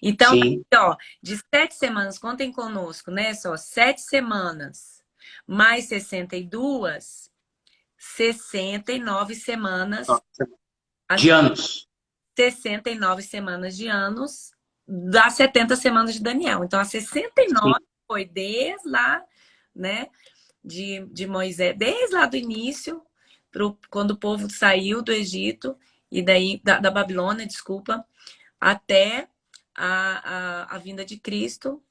Então, sim. ó, de 7 semanas, contem conosco, né? Só 7 semanas mais 62, 69 semanas, as De anos. 69 semanas de anos das 70 semanas de Daniel. Então, as Sim, 69 foi desde lá, né, de Moisés, desde lá do início, quando o povo saiu do Egito, e daí da Babilônia, desculpa, até a vinda de Cristo.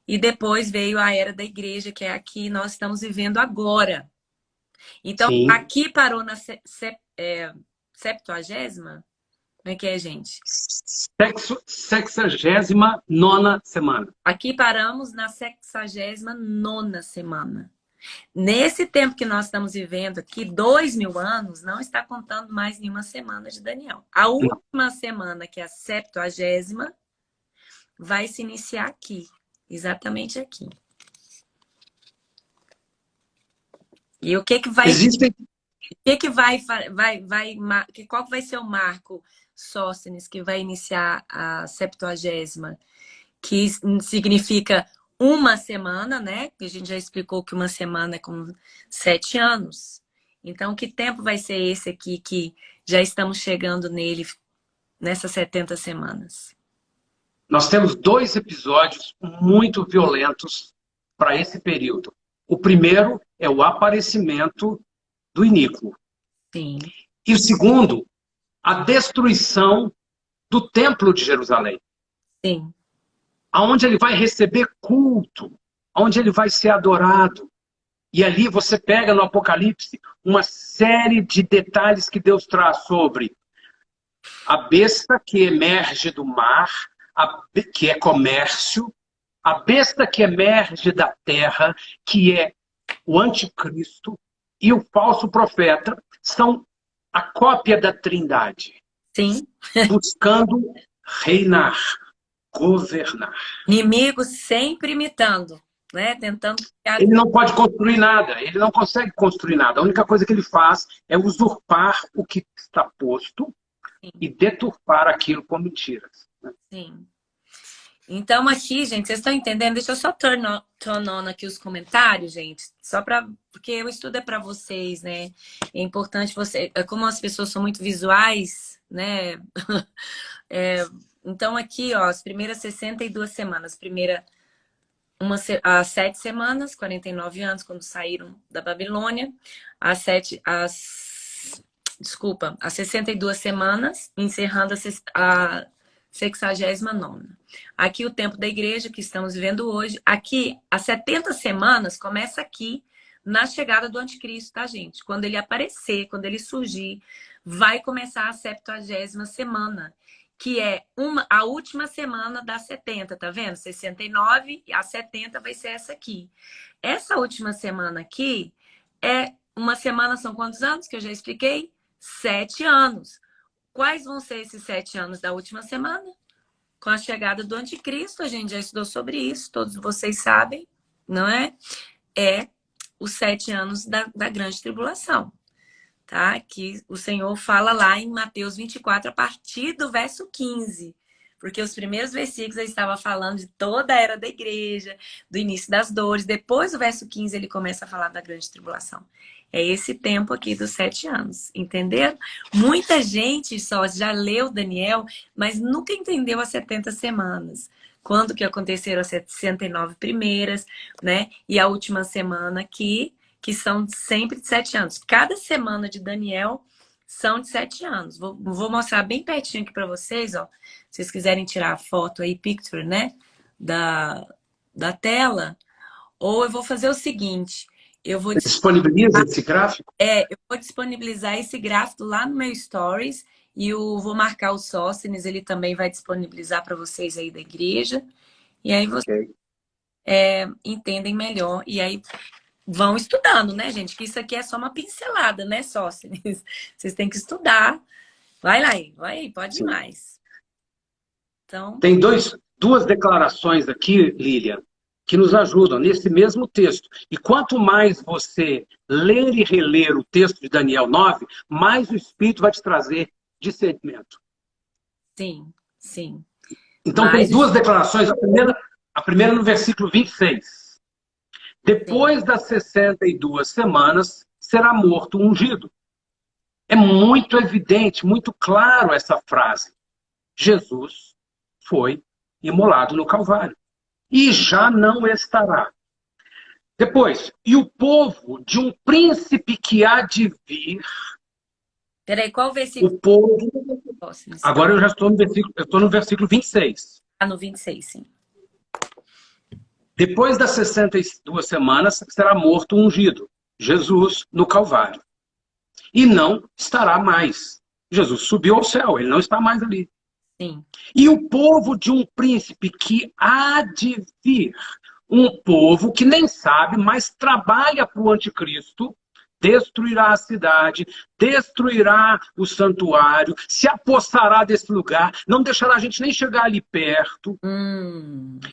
E depois veio a era da igreja, que é a que nós estamos vivendo agora. Então, sim. aqui parou na 70ª. Como é que é, gente? 69ª semana. Aqui paramos na 69ª semana. Nesse tempo que nós estamos vivendo aqui, 2000 anos, não está contando mais nenhuma semana de Daniel. A Não. última semana, que é a 70ª, vai se iniciar aqui. Exatamente aqui. E o que que vai... Existem. O que que qual que vai ser o marco Sóstenes que vai iniciar a 70ª? Que significa uma semana, né? A gente já explicou que uma semana é com 7 anos. Então, que tempo vai ser esse aqui que já estamos chegando nele nessas 70 semanas? Nós temos 2 episódios muito violentos para esse período. O primeiro é o aparecimento do iníquo. Sim, E o segundo, a destruição do Templo de Jerusalém, sim, aonde ele vai receber culto, onde ele vai ser adorado. E ali você pega no Apocalipse uma série de detalhes que Deus traz sobre a besta que emerge do mar, que é comércio, a besta que emerge da terra, que é o anticristo, e o falso profeta, são a cópia da Trindade, sim. buscando reinar, governar. Inimigo sempre imitando, né? Tentando criar. Ele não pode construir nada, ele não consegue construir nada. A única coisa que ele faz é usurpar o que está posto e Sim, deturpar aquilo com mentiras. sim. Então, aqui, gente, vocês estão entendendo? Deixa eu só turn on aqui os comentários, gente. Só para. Porque o estudo é para vocês, né? É importante você. Como as pessoas são muito visuais, né? Então, aqui, ó, as primeiras 62 semanas. As 7 semanas, 49 anos, quando saíram da Babilônia. Desculpa, as 62 semanas, encerrando a 69ª. Aqui o tempo da igreja que estamos vivendo hoje. Aqui, as 70 semanas começa aqui na chegada do anticristo, tá, gente? Quando ele aparecer, quando ele surgir, vai começar a 70ª semana, que é a última semana das 70, tá vendo? 69 e a 70 vai ser essa aqui. Essa última semana aqui é uma semana, são quantos anos que eu já expliquei? 7 anos. Quais vão ser esses 7 anos da última semana? Com a chegada do anticristo, a gente já estudou sobre isso, todos vocês sabem, não é? É os 7 anos da grande tribulação, tá? Que o Senhor fala lá em Mateus 24, a partir do verso 15. Porque os primeiros versículos ele estava falando de toda a era da igreja, do início das dores. Depois do verso 15 ele começa a falar da grande tribulação. É esse tempo aqui dos 7 anos, entenderam? Muita gente só já leu Daniel, mas nunca entendeu as 70 semanas. Quando que aconteceram as 69 primeiras, né? E a última semana aqui, que são sempre de 7 anos. Cada semana de Daniel são de 7 anos. Vou mostrar bem pertinho aqui para vocês, ó. Se vocês quiserem tirar a foto aí, picture, né? Da tela. Ou eu vou fazer o seguinte, eu vou Disponibiliza esse gráfico? eu vou disponibilizar esse gráfico lá no meu Stories e eu vou marcar o Sóstenes, ele também vai disponibilizar para vocês aí da igreja. E aí vocês entendem melhor. E aí vão estudando, né, gente? Que isso aqui é só uma pincelada, né, Sóstenes? Vocês têm que estudar. Vai lá aí, vai aí, pode ir mais. Então, Tem duas declarações aqui, Lilian, que nos ajudam nesse mesmo texto. E quanto mais você ler e reler o texto de Daniel 9, mais o Espírito vai te trazer discernimento. sim, sim. Então tem duas declarações. A primeira no versículo 26. Depois das 62 semanas, será morto o ungido. É muito evidente, muito claro essa frase. Jesus foi imolado no Calvário. E já não estará. Depois, e o povo de um príncipe que há de vir. Peraí, qual versículo? O povo. Agora eu já estou no versículo 26. Ah, no 26, sim. Depois das 62 semanas, será morto o ungido, Jesus, no Calvário. E não estará mais. Jesus subiu ao céu, ele não está mais ali. Sim. E o povo de um príncipe que há de vir, um povo que nem sabe, mas trabalha para o anticristo, destruirá a cidade, destruirá o santuário, se apossará desse lugar, não deixará a gente nem chegar ali perto,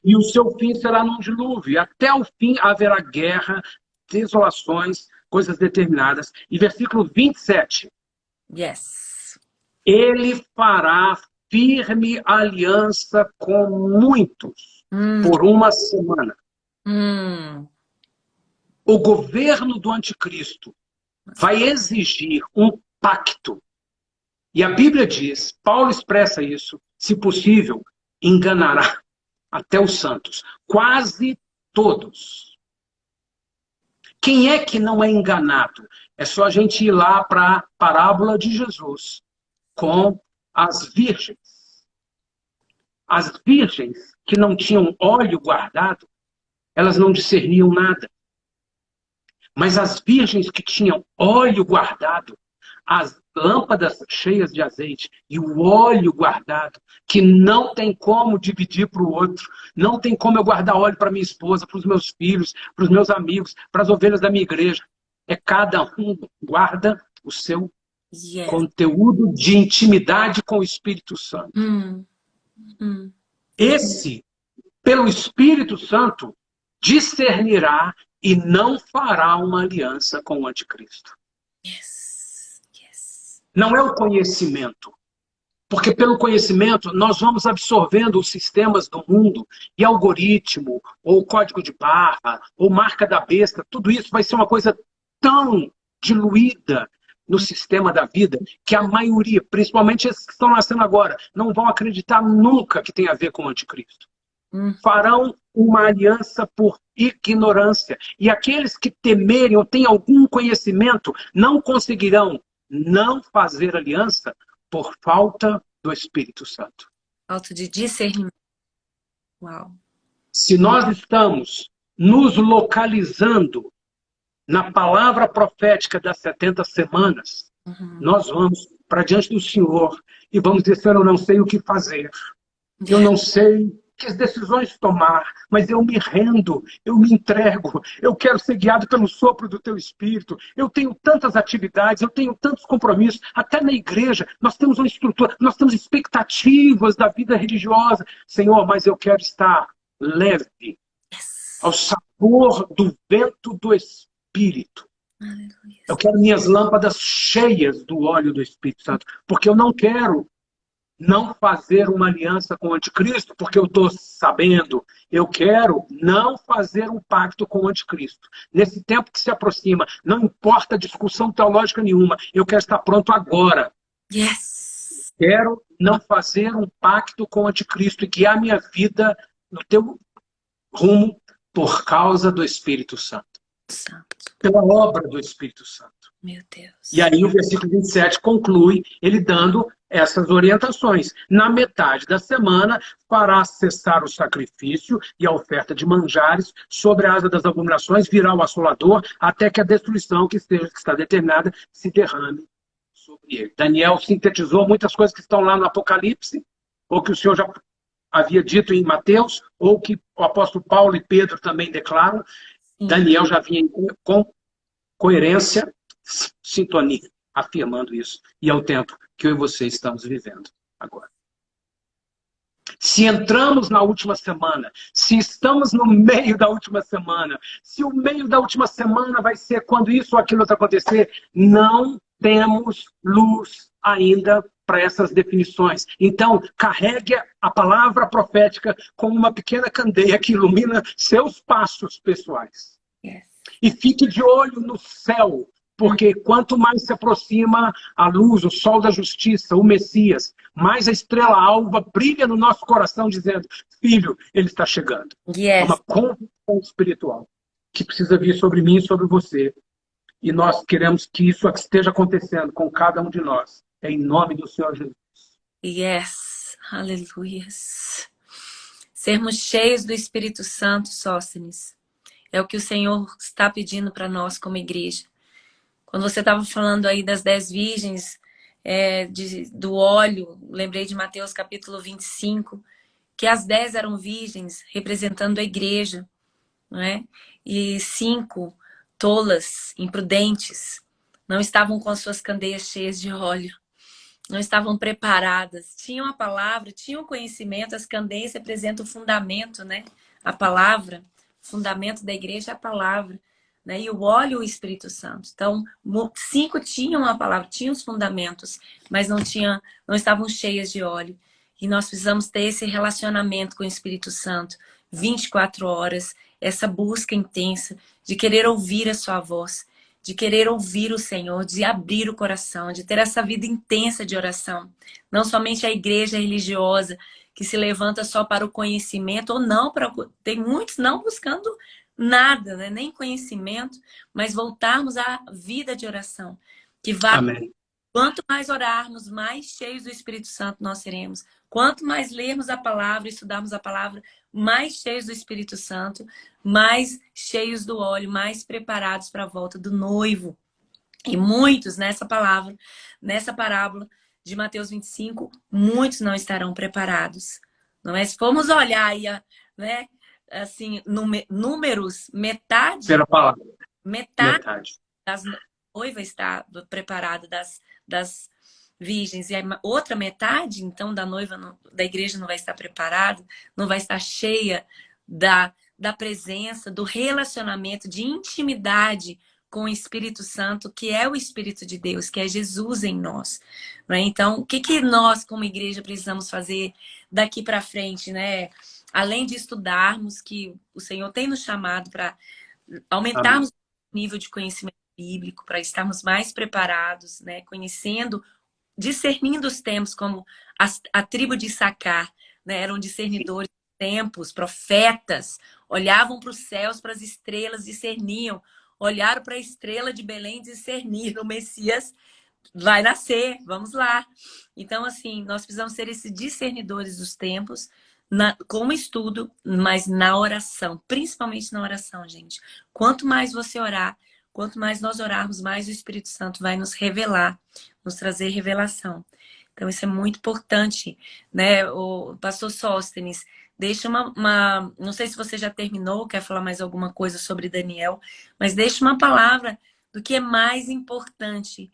e o seu fim será num dilúvio. Até o fim haverá guerra, desolações, coisas determinadas. E versículo 27. Yes. Ele fará firme aliança com muitos por uma semana. O governo do anticristo vai exigir um pacto. E a Bíblia diz, Paulo expressa isso, se possível, enganará até os santos. Quase todos. Quem é que não é enganado? É só a gente ir lá para a parábola de Jesus com as virgens. As virgens que não tinham óleo guardado, elas não discerniam nada. Mas as virgens que tinham óleo guardado, as lâmpadas cheias de azeite e o óleo guardado, que não tem como dividir para o outro, não tem como eu guardar óleo para minha esposa, para os meus filhos, para os meus amigos, para as ovelhas da minha igreja. É cada um guarda o seu conteúdo de intimidade com o Espírito Santo. Esse, pelo Espírito Santo, discernirá e não fará uma aliança com o anticristo. Não é o conhecimento. Porque pelo conhecimento nós vamos absorvendo os sistemas do mundo e algoritmo, ou código de barra, ou marca da besta, tudo isso vai ser uma coisa tão diluída no sistema da vida que a maioria, principalmente esses que estão nascendo agora, não vão acreditar nunca que tem a ver com o anticristo. Farão uma aliança por ignorância. E aqueles que temerem ou têm algum conhecimento não conseguirão não fazer aliança por falta do Espírito Santo. Falta de discernimento. Uau. Se nós estamos nos localizando na palavra profética das 70 semanas, nós vamos para diante do Senhor e vamos dizer, Senhor, eu não sei o que fazer. Eu não sei que decisões tomar, mas eu me rendo, eu me entrego, eu quero ser guiado pelo sopro do teu Espírito, eu tenho tantas atividades, eu tenho tantos compromissos, até na igreja, nós temos uma estrutura, nós temos expectativas da vida religiosa, Senhor, mas eu quero estar leve, ao sabor do vento do Espírito. Eu quero minhas lâmpadas cheias do óleo do Espírito Santo, porque eu não quero não fazer uma aliança com o anticristo, porque eu estou sabendo, eu quero não fazer um pacto com o anticristo. Nesse tempo que se aproxima, não importa discussão teológica nenhuma, eu quero estar pronto agora. Quero não fazer um pacto com o anticristo e guiar minha vida no teu rumo por causa do Espírito Santo. pela obra do Espírito Santo. Meu Deus. E aí o versículo 27 conclui ele dando essas orientações. Na metade da semana, fará cessar o sacrifício e a oferta de manjares, sobre a asa das abominações virá o assolador, até que a destruição que está determinada se derrame sobre ele. Daniel sintetizou muitas coisas que estão lá no Apocalipse, ou que o Senhor já havia dito em Mateus, ou que o apóstolo Paulo e Pedro também declaram. Sim. Daniel já vinha com coerência, sintonia, afirmando isso. E é o tempo que eu e você estamos vivendo agora. Se entramos na última semana, se estamos no meio da última semana, se o meio da última semana vai ser quando isso ou aquilo acontecer, não temos luz ainda para essas definições. Então, carregue a palavra profética como uma pequena candeia que ilumina seus passos pessoais. Yes. E fique de olho no céu, porque quanto mais se aproxima a luz, o sol da justiça, o Messias, mais a estrela alva brilha no nosso coração, dizendo, filho, ele está chegando. Yes. É uma convicção espiritual que precisa vir sobre mim e sobre você. E nós queremos que isso esteja acontecendo com cada um de nós. É em nome do Senhor Jesus. Yes. Aleluia. Sermos cheios do Espírito Santo, Sóstenes. É o que o Senhor está pedindo para nós como igreja. Quando você estava falando aí das 10 virgens, do óleo, lembrei de Mateus capítulo 25, que as 10 eram virgens, representando a igreja, não é? E 5 tolas, imprudentes, não estavam com as suas candeias cheias de óleo, não estavam preparadas, tinham a palavra, tinham o conhecimento, as candeias representam o fundamento, né? A palavra, o fundamento da igreja é a palavra. Né? E o óleo, o Espírito Santo. Então, 5 tinham a palavra, tinham os fundamentos, mas não estavam cheias de óleo. E nós precisamos ter esse relacionamento com o Espírito Santo, 24 horas, essa busca intensa de querer ouvir a sua voz, de querer ouvir o Senhor, de abrir o coração, de ter essa vida intensa de oração. Não somente a igreja religiosa que se levanta só para o conhecimento, ou não, tem muitos não buscando nada, né? Nem conhecimento, mas voltarmos à vida de oração. Que vai, Amém. Quanto mais orarmos, mais cheios do Espírito Santo nós seremos. Quanto mais lermos a palavra, estudarmos a palavra, mais cheios do Espírito Santo, mais cheios do óleo, mais preparados para a volta do noivo. E muitos nessa parábola de Mateus 25, muitos não estarão preparados. Não é? Se formos olhar aí, né? Assim, números, metade das noivas está preparada, das virgens, e a outra metade, então, da noiva, da igreja não vai estar preparada, não vai estar cheia da presença, do relacionamento, de intimidade com o Espírito Santo, que é o Espírito de Deus, que é Jesus em nós. Né? Então, o que nós, como igreja, precisamos fazer daqui para frente, né? Além de estudarmos, que o Senhor tem nos chamado para aumentarmos o nível de conhecimento bíblico, para estarmos mais preparados, né? Conhecendo, discernindo os tempos, como a tribo de Issacar, né? Eram discernidores de tempos, profetas, olhavam para os céus, para as estrelas, discerniam, olharam para a estrela de Belém, discerniram, o Messias vai nascer, vamos lá. Então, assim, nós precisamos ser esses discernidores dos tempos, como estudo, mas na oração, principalmente na oração, gente. Quanto mais você orar, quanto mais nós orarmos, mais o Espírito Santo vai nos revelar, nos trazer revelação. Então, isso é muito importante, né? O pastor Sóstenes, deixa não sei se você já terminou, quer falar mais alguma coisa sobre Daniel, mas deixa uma palavra do que é mais importante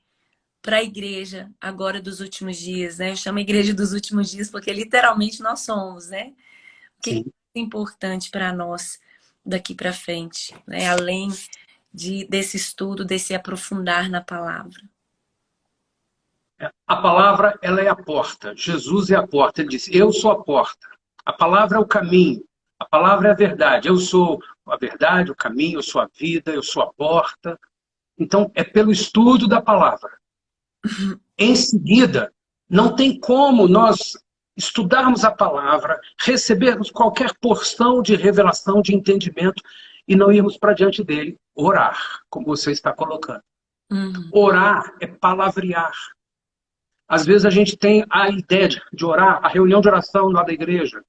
para a igreja agora dos últimos dias, né? Eu chamo a igreja dos últimos dias porque literalmente nós somos, né? O que é importante para nós daqui para frente, né? Além desse estudo, desse aprofundar na palavra. A palavra, ela é a porta. Jesus é a porta. Ele disse, eu sou a porta. A palavra é o caminho. A palavra é a verdade. Eu sou a verdade, o caminho, eu sou a vida, eu sou a porta. Então, é pelo estudo da palavra. Em seguida, não tem como nós estudarmos a palavra, recebermos qualquer porção de revelação, de entendimento, e não irmos para diante dele orar, como você está colocando. Uhum. Orar é palavrear. Às vezes a gente tem a ideia de orar, a reunião de oração lá da igreja,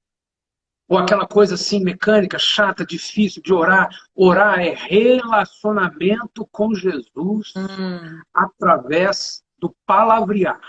ou aquela coisa assim mecânica, chata, difícil de orar. Orar é relacionamento com Jesus Uhum. através do palavrear.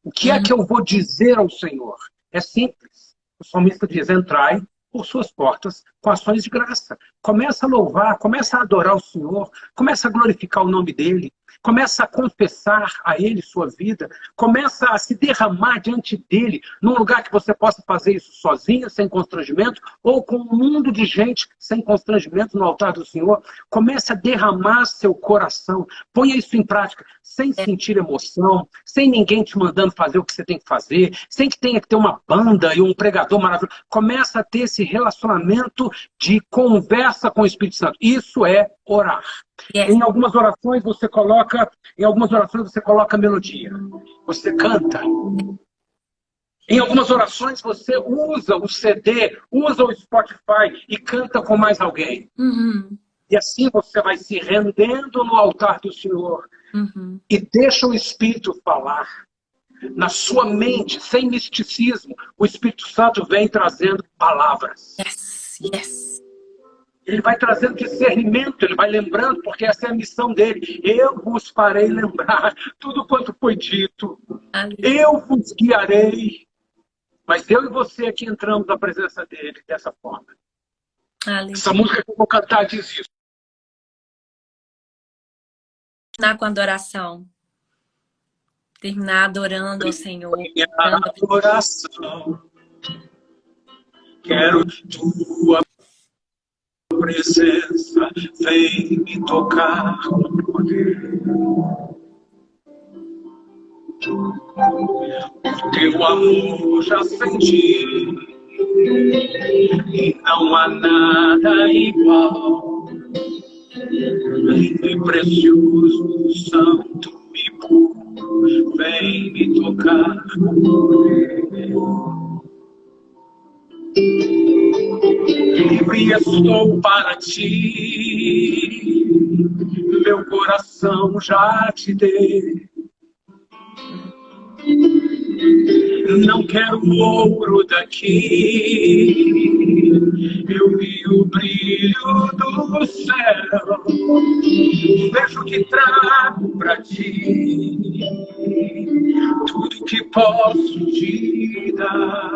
O que é Uhum. que eu vou dizer ao Senhor? É simples. O salmista diz: entrai por suas portas com ações de graça. Começa a louvar, começa a adorar o Senhor, começa a glorificar o nome dele, começa a confessar a ele sua vida, começa a se derramar diante dele, num lugar que você possa fazer isso sozinho, sem constrangimento, ou com um mundo de gente sem constrangimento no altar do Senhor. Comece a derramar seu coração, ponha isso em prática, sem sentir emoção, sem ninguém te mandando fazer o que você tem que fazer, sem que tenha que ter uma banda e um pregador maravilhoso. Começa a ter esse relacionamento de conversa com o Espírito Santo. Isso é orar. Yes. Em algumas orações você coloca melodia. Você canta. Em algumas orações você usa o CD, usa o Spotify e canta com mais alguém. Uhum. E assim você vai se rendendo no altar do Senhor. Uhum. E deixa o Espírito falar. Na sua mente, sem misticismo, o Espírito Santo vem trazendo palavras. Yes. Yes. Ele vai trazendo discernimento, ele vai lembrando, porque essa é a missão dele. Eu vos farei lembrar tudo quanto foi dito. Aleluia. Eu vos guiarei. Mas eu e você aqui entramos na presença dele dessa forma. Aleluia. Essa música que eu vou cantar diz isso. Com adoração. Terminar adorando ao Senhor. Minha adoração, quero tua presença, vem me tocar com poder. O teu amor já senti e não há nada igual. Vem precioso, santo e puro, vem me tocar com poder. Livre estou para ti, meu coração já te dei. Não quero ouro daqui, eu vi o brilho do céu, vejo que trago pra ti tudo que posso te dar.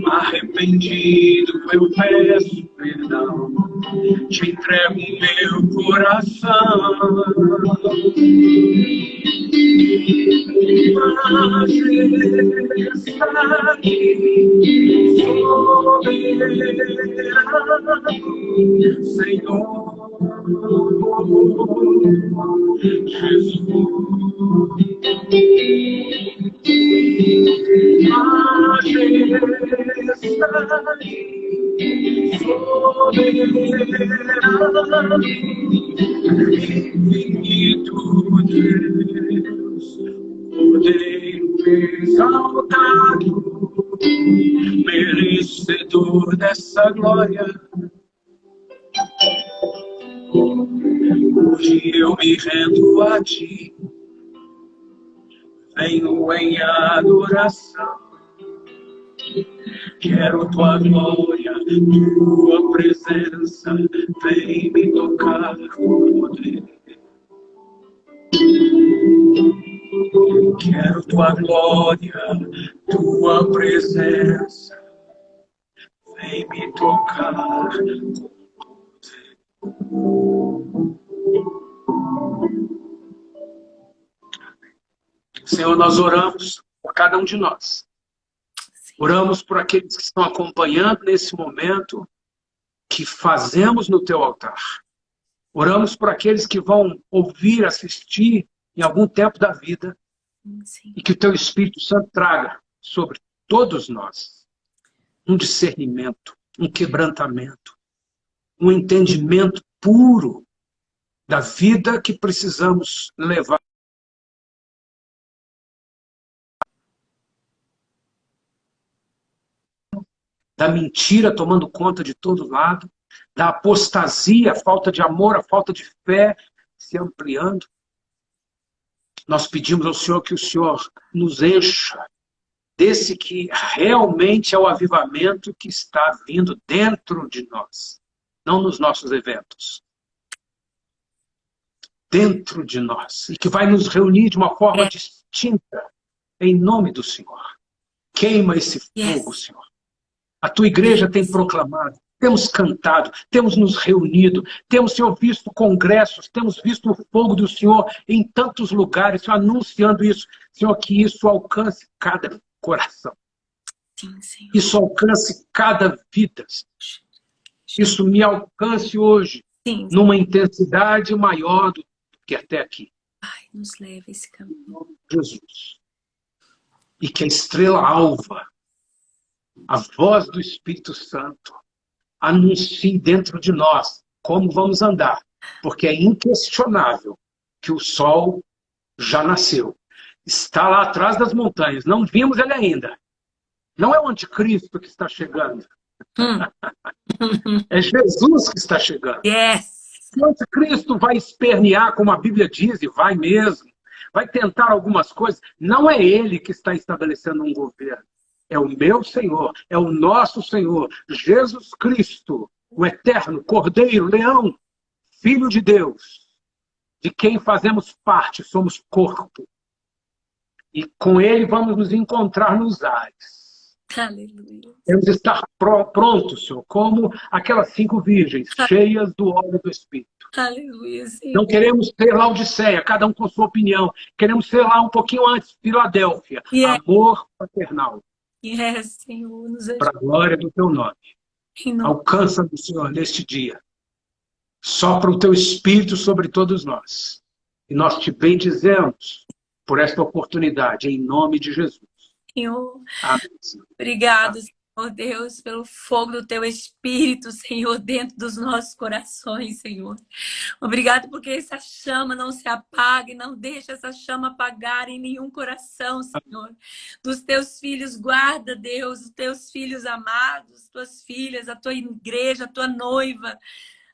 Arrependido eu peço perdão, te entrego o meu coração. Majestade soberano, Senhor Jesus. Majestade soberano, infinito Deus, Cordeiro exaltado, merecedor dessa glória. Hoje eu me rendo a ti, venho em adoração. Quero tua glória, tua presença, vem me tocar com poder. Quero tua glória, tua presença, vem me tocar com poder. Senhor, nós oramos por cada um de nós. Oramos por aqueles que estão acompanhando nesse momento que fazemos no teu altar. Oramos por aqueles que vão ouvir, assistir em algum tempo da vida. Sim. E que o teu Espírito Santo traga sobre todos nós um discernimento, um quebrantamento, um entendimento puro da vida que precisamos levar. Da mentira tomando conta de todo lado, da apostasia, a falta de amor, a falta de fé se ampliando. Nós pedimos ao Senhor que o Senhor nos encha desse que realmente é o avivamento que está vindo dentro de nós, não nos nossos eventos. Dentro de nós, e que vai nos reunir de uma forma distinta, em nome do Senhor. Queima esse fogo, Senhor. A tua igreja tem proclamado, temos cantado, temos nos reunido, temos, Senhor, visto congressos, temos visto o fogo do Senhor em tantos lugares, Senhor, anunciando isso. Senhor, que isso alcance cada coração. Sim, Senhor. Isso alcance cada vida. Isso me alcance hoje, Sim, numa intensidade maior do que até aqui. Pai, nos leve a esse caminho. Em nome de Jesus. E que a estrela alva, a voz do Espírito Santo, anuncie dentro de nós como vamos andar. Porque é inquestionável que o sol já nasceu. Está lá atrás das montanhas. Não vimos ele ainda. Não é o anticristo que está chegando. É Jesus que está chegando. Yes. O anticristo vai espernear, como a Bíblia diz, e vai mesmo. Vai tentar algumas coisas. Não é ele que está estabelecendo um governo. É o meu Senhor, é o nosso Senhor, Jesus Cristo, o eterno Cordeiro, Leão, Filho de Deus, de quem fazemos parte, somos corpo. E com ele vamos nos encontrar nos ares. Aleluia. Temos de estar prontos, Senhor, como aquelas 5 virgens, cheias do óleo do Espírito. Aleluia, Senhor. Não queremos ser Laodiceia, cada um com sua opinião. Queremos ser lá um pouquinho antes, Filadélfia. Amor paternal. Senhor, nos para a glória do teu nome. Alcança-nos, Senhor, neste dia. Sopra o teu Espírito sobre todos nós. E nós te bendizemos por esta oportunidade, em nome de Jesus. Senhor, amém. Obrigado, Senhor Deus, pelo fogo do teu Espírito, Senhor, dentro dos nossos corações, Senhor. Obrigado porque essa chama não se apague, não deixa essa chama apagar em nenhum coração, Senhor. Dos teus filhos, guarda, Deus, os teus filhos amados, tuas filhas, a tua igreja, a tua noiva.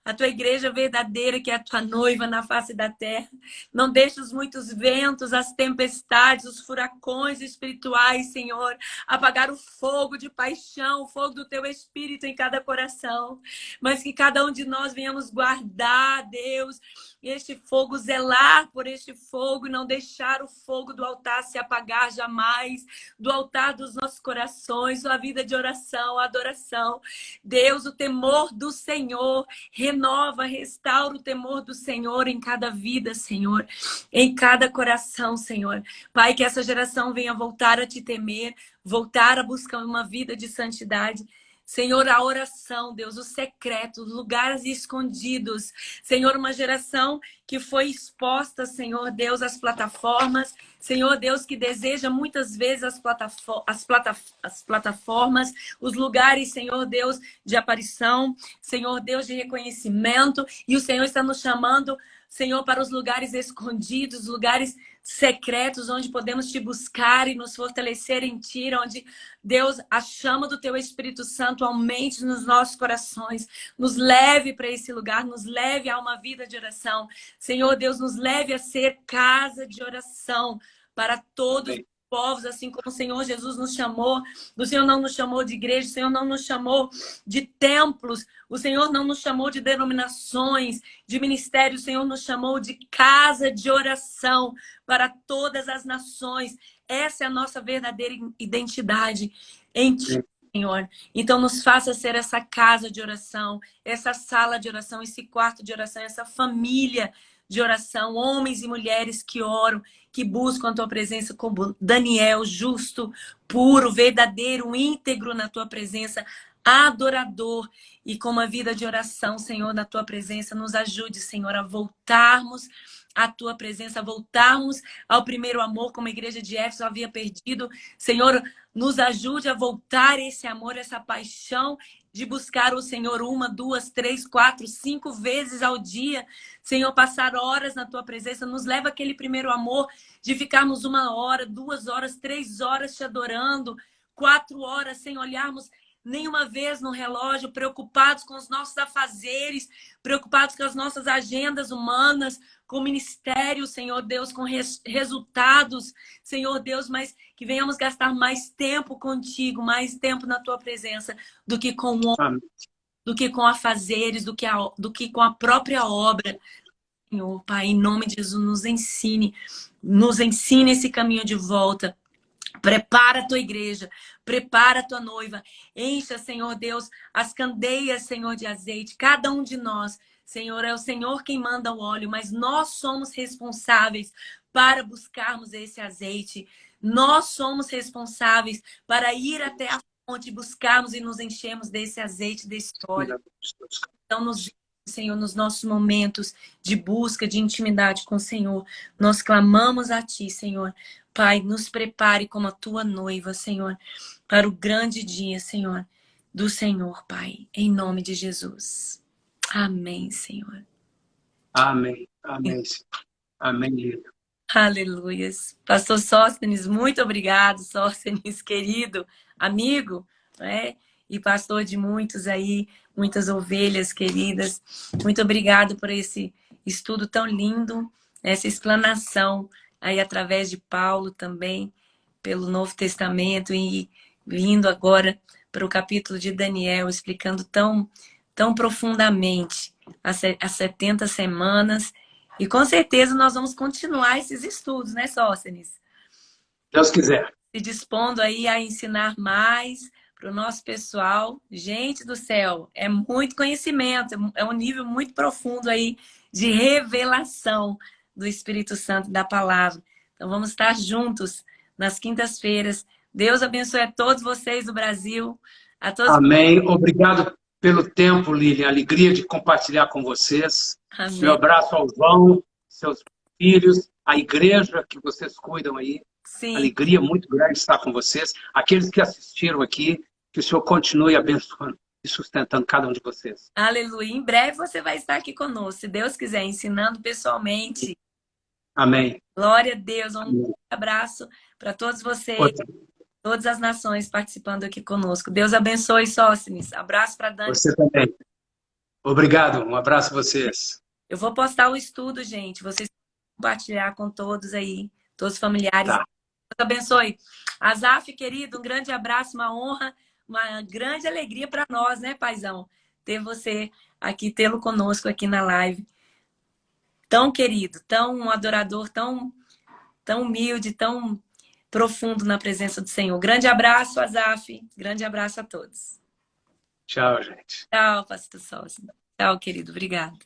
A tua igreja verdadeira, que é a tua noiva na face da terra. Não deixe os muitos ventos, as tempestades, os furacões espirituais, Senhor, apagar o fogo de paixão, o fogo do teu Espírito em cada coração. Mas que cada um de nós venhamos guardar, Deus, este fogo, zelar por este fogo e não deixar o fogo do altar se apagar jamais, do altar dos nossos corações, a vida de oração, a adoração. Deus, o temor do Senhor, renova, restaura o temor do Senhor em cada vida, Senhor, em cada coração, Senhor. Pai, que essa geração venha voltar a te temer, voltar a buscar uma vida de santidade. Senhor, a oração, Deus, o secreto, os lugares escondidos. Senhor, uma geração que foi exposta, Senhor Deus, às plataformas. Senhor Deus, que deseja muitas vezes as plataformas, os lugares, Senhor Deus, de aparição. Senhor Deus, de reconhecimento. E o Senhor está nos chamando, Senhor, para os lugares escondidos, lugares secretos, onde podemos te buscar e nos fortalecer em ti, onde, Deus, a chama do teu Espírito Santo aumente nos nossos corações, nos leve para esse lugar, nos leve a uma vida de oração. Senhor Deus, nos leve a ser casa de oração para todos os povos, assim como o Senhor Jesus nos chamou. O Senhor não nos chamou de igreja, o Senhor não nos chamou de templos, o Senhor não nos chamou de denominações, de ministérios, o Senhor nos chamou de casa de oração para todas as nações. Essa é a nossa verdadeira identidade em ti, Senhor. Então nos faça ser essa casa de oração, essa sala de oração, esse quarto de oração, essa família de oração, homens e mulheres que oram, que buscam a tua presença como Daniel, justo, puro, verdadeiro, íntegro na tua presença, adorador e com uma vida de oração, Senhor, na tua presença. Nos ajude, Senhor, a voltarmos à tua presença, a voltarmos ao primeiro amor, como a igreja de Éfeso havia perdido. Senhor, nos ajude a voltar esse amor, essa paixão de buscar o Senhor 1, 2, 3, 4, 5 vezes ao dia. Senhor, passar horas na tua presença. Nos leva aquele primeiro amor de ficarmos 1 hora, 2 horas, 3 horas te adorando, 4 horas sem olharmos, nenhuma vez no relógio, preocupados com os nossos afazeres, preocupados com as nossas agendas humanas, com o ministério, Senhor Deus, com resultados, Senhor Deus, mas que venhamos gastar mais tempo contigo, mais tempo na tua presença do que com o Amém. do que com afazeres, do que com a própria obra. Senhor, Pai, em nome de Jesus, nos ensine esse caminho de volta. Prepara a tua igreja, prepara a tua noiva, encha, Senhor Deus, as candeias, Senhor, de azeite, cada um de nós. Senhor, é o Senhor quem manda o óleo, mas nós somos responsáveis para buscarmos esse azeite. Nós somos responsáveis para ir até a fonte, buscarmos e nos enchermos desse azeite, desse óleo. Então, Senhor, nos nossos momentos de busca, de intimidade com o Senhor, nós clamamos a Ti, Senhor. Pai, nos prepare como a Tua noiva, Senhor, para o grande dia, Senhor, do Senhor, Pai, em nome de Jesus. Amém, Senhor. Amém. Amém, Senhor. Amém, Lília. Aleluias. Pastor Sóstenes, muito obrigado, Sóstenes, querido amigo, né? E pastor de muitos aí, muitas ovelhas queridas. Muito obrigado por esse estudo tão lindo, essa explanação aí através de Paulo também, pelo Novo Testamento e vindo agora para o capítulo de Daniel, explicando tão profundamente as 70 semanas. E com certeza nós vamos continuar esses estudos, né, Sóstenes? Deus quiser. Se dispondo aí a ensinar mais para o nosso pessoal. Gente do céu, é muito conhecimento, é um nível muito profundo aí de revelação do Espírito Santo da palavra. Então vamos estar juntos nas quintas-feiras. Deus abençoe a todos vocês do Brasil. A todos... Amém. Obrigado pelo tempo, Lilian. Alegria de compartilhar com vocês. Amém. Meu abraço ao João, seus filhos, a igreja que vocês cuidam aí. Sim. Alegria muito grande estar com vocês. Aqueles que assistiram aqui, que o Senhor continue abençoando e sustentando cada um de vocês. Aleluia. Em breve você vai estar aqui conosco, se Deus quiser, ensinando pessoalmente. Amém. Glória a Deus. Um abraço para todos vocês, todas as nações participando aqui conosco. Deus abençoe, Sóstenes. Abraço para Dani. Você também. Obrigado. Um abraço a vocês. Eu vou postar o estudo, gente. Vocês compartilhar com todos aí, todos os familiares. Tá. Deus abençoe. Azaf, querido, um grande abraço, uma honra, uma grande alegria para nós, né, paizão? Ter você aqui, tê-lo conosco aqui na live. Tão querido, tão adorador, tão humilde, tão profundo na presença do Senhor. Grande abraço, Azaf. Grande abraço a todos. Tchau, gente. Tchau, pastor Sócio. Tchau, querido. Obrigada.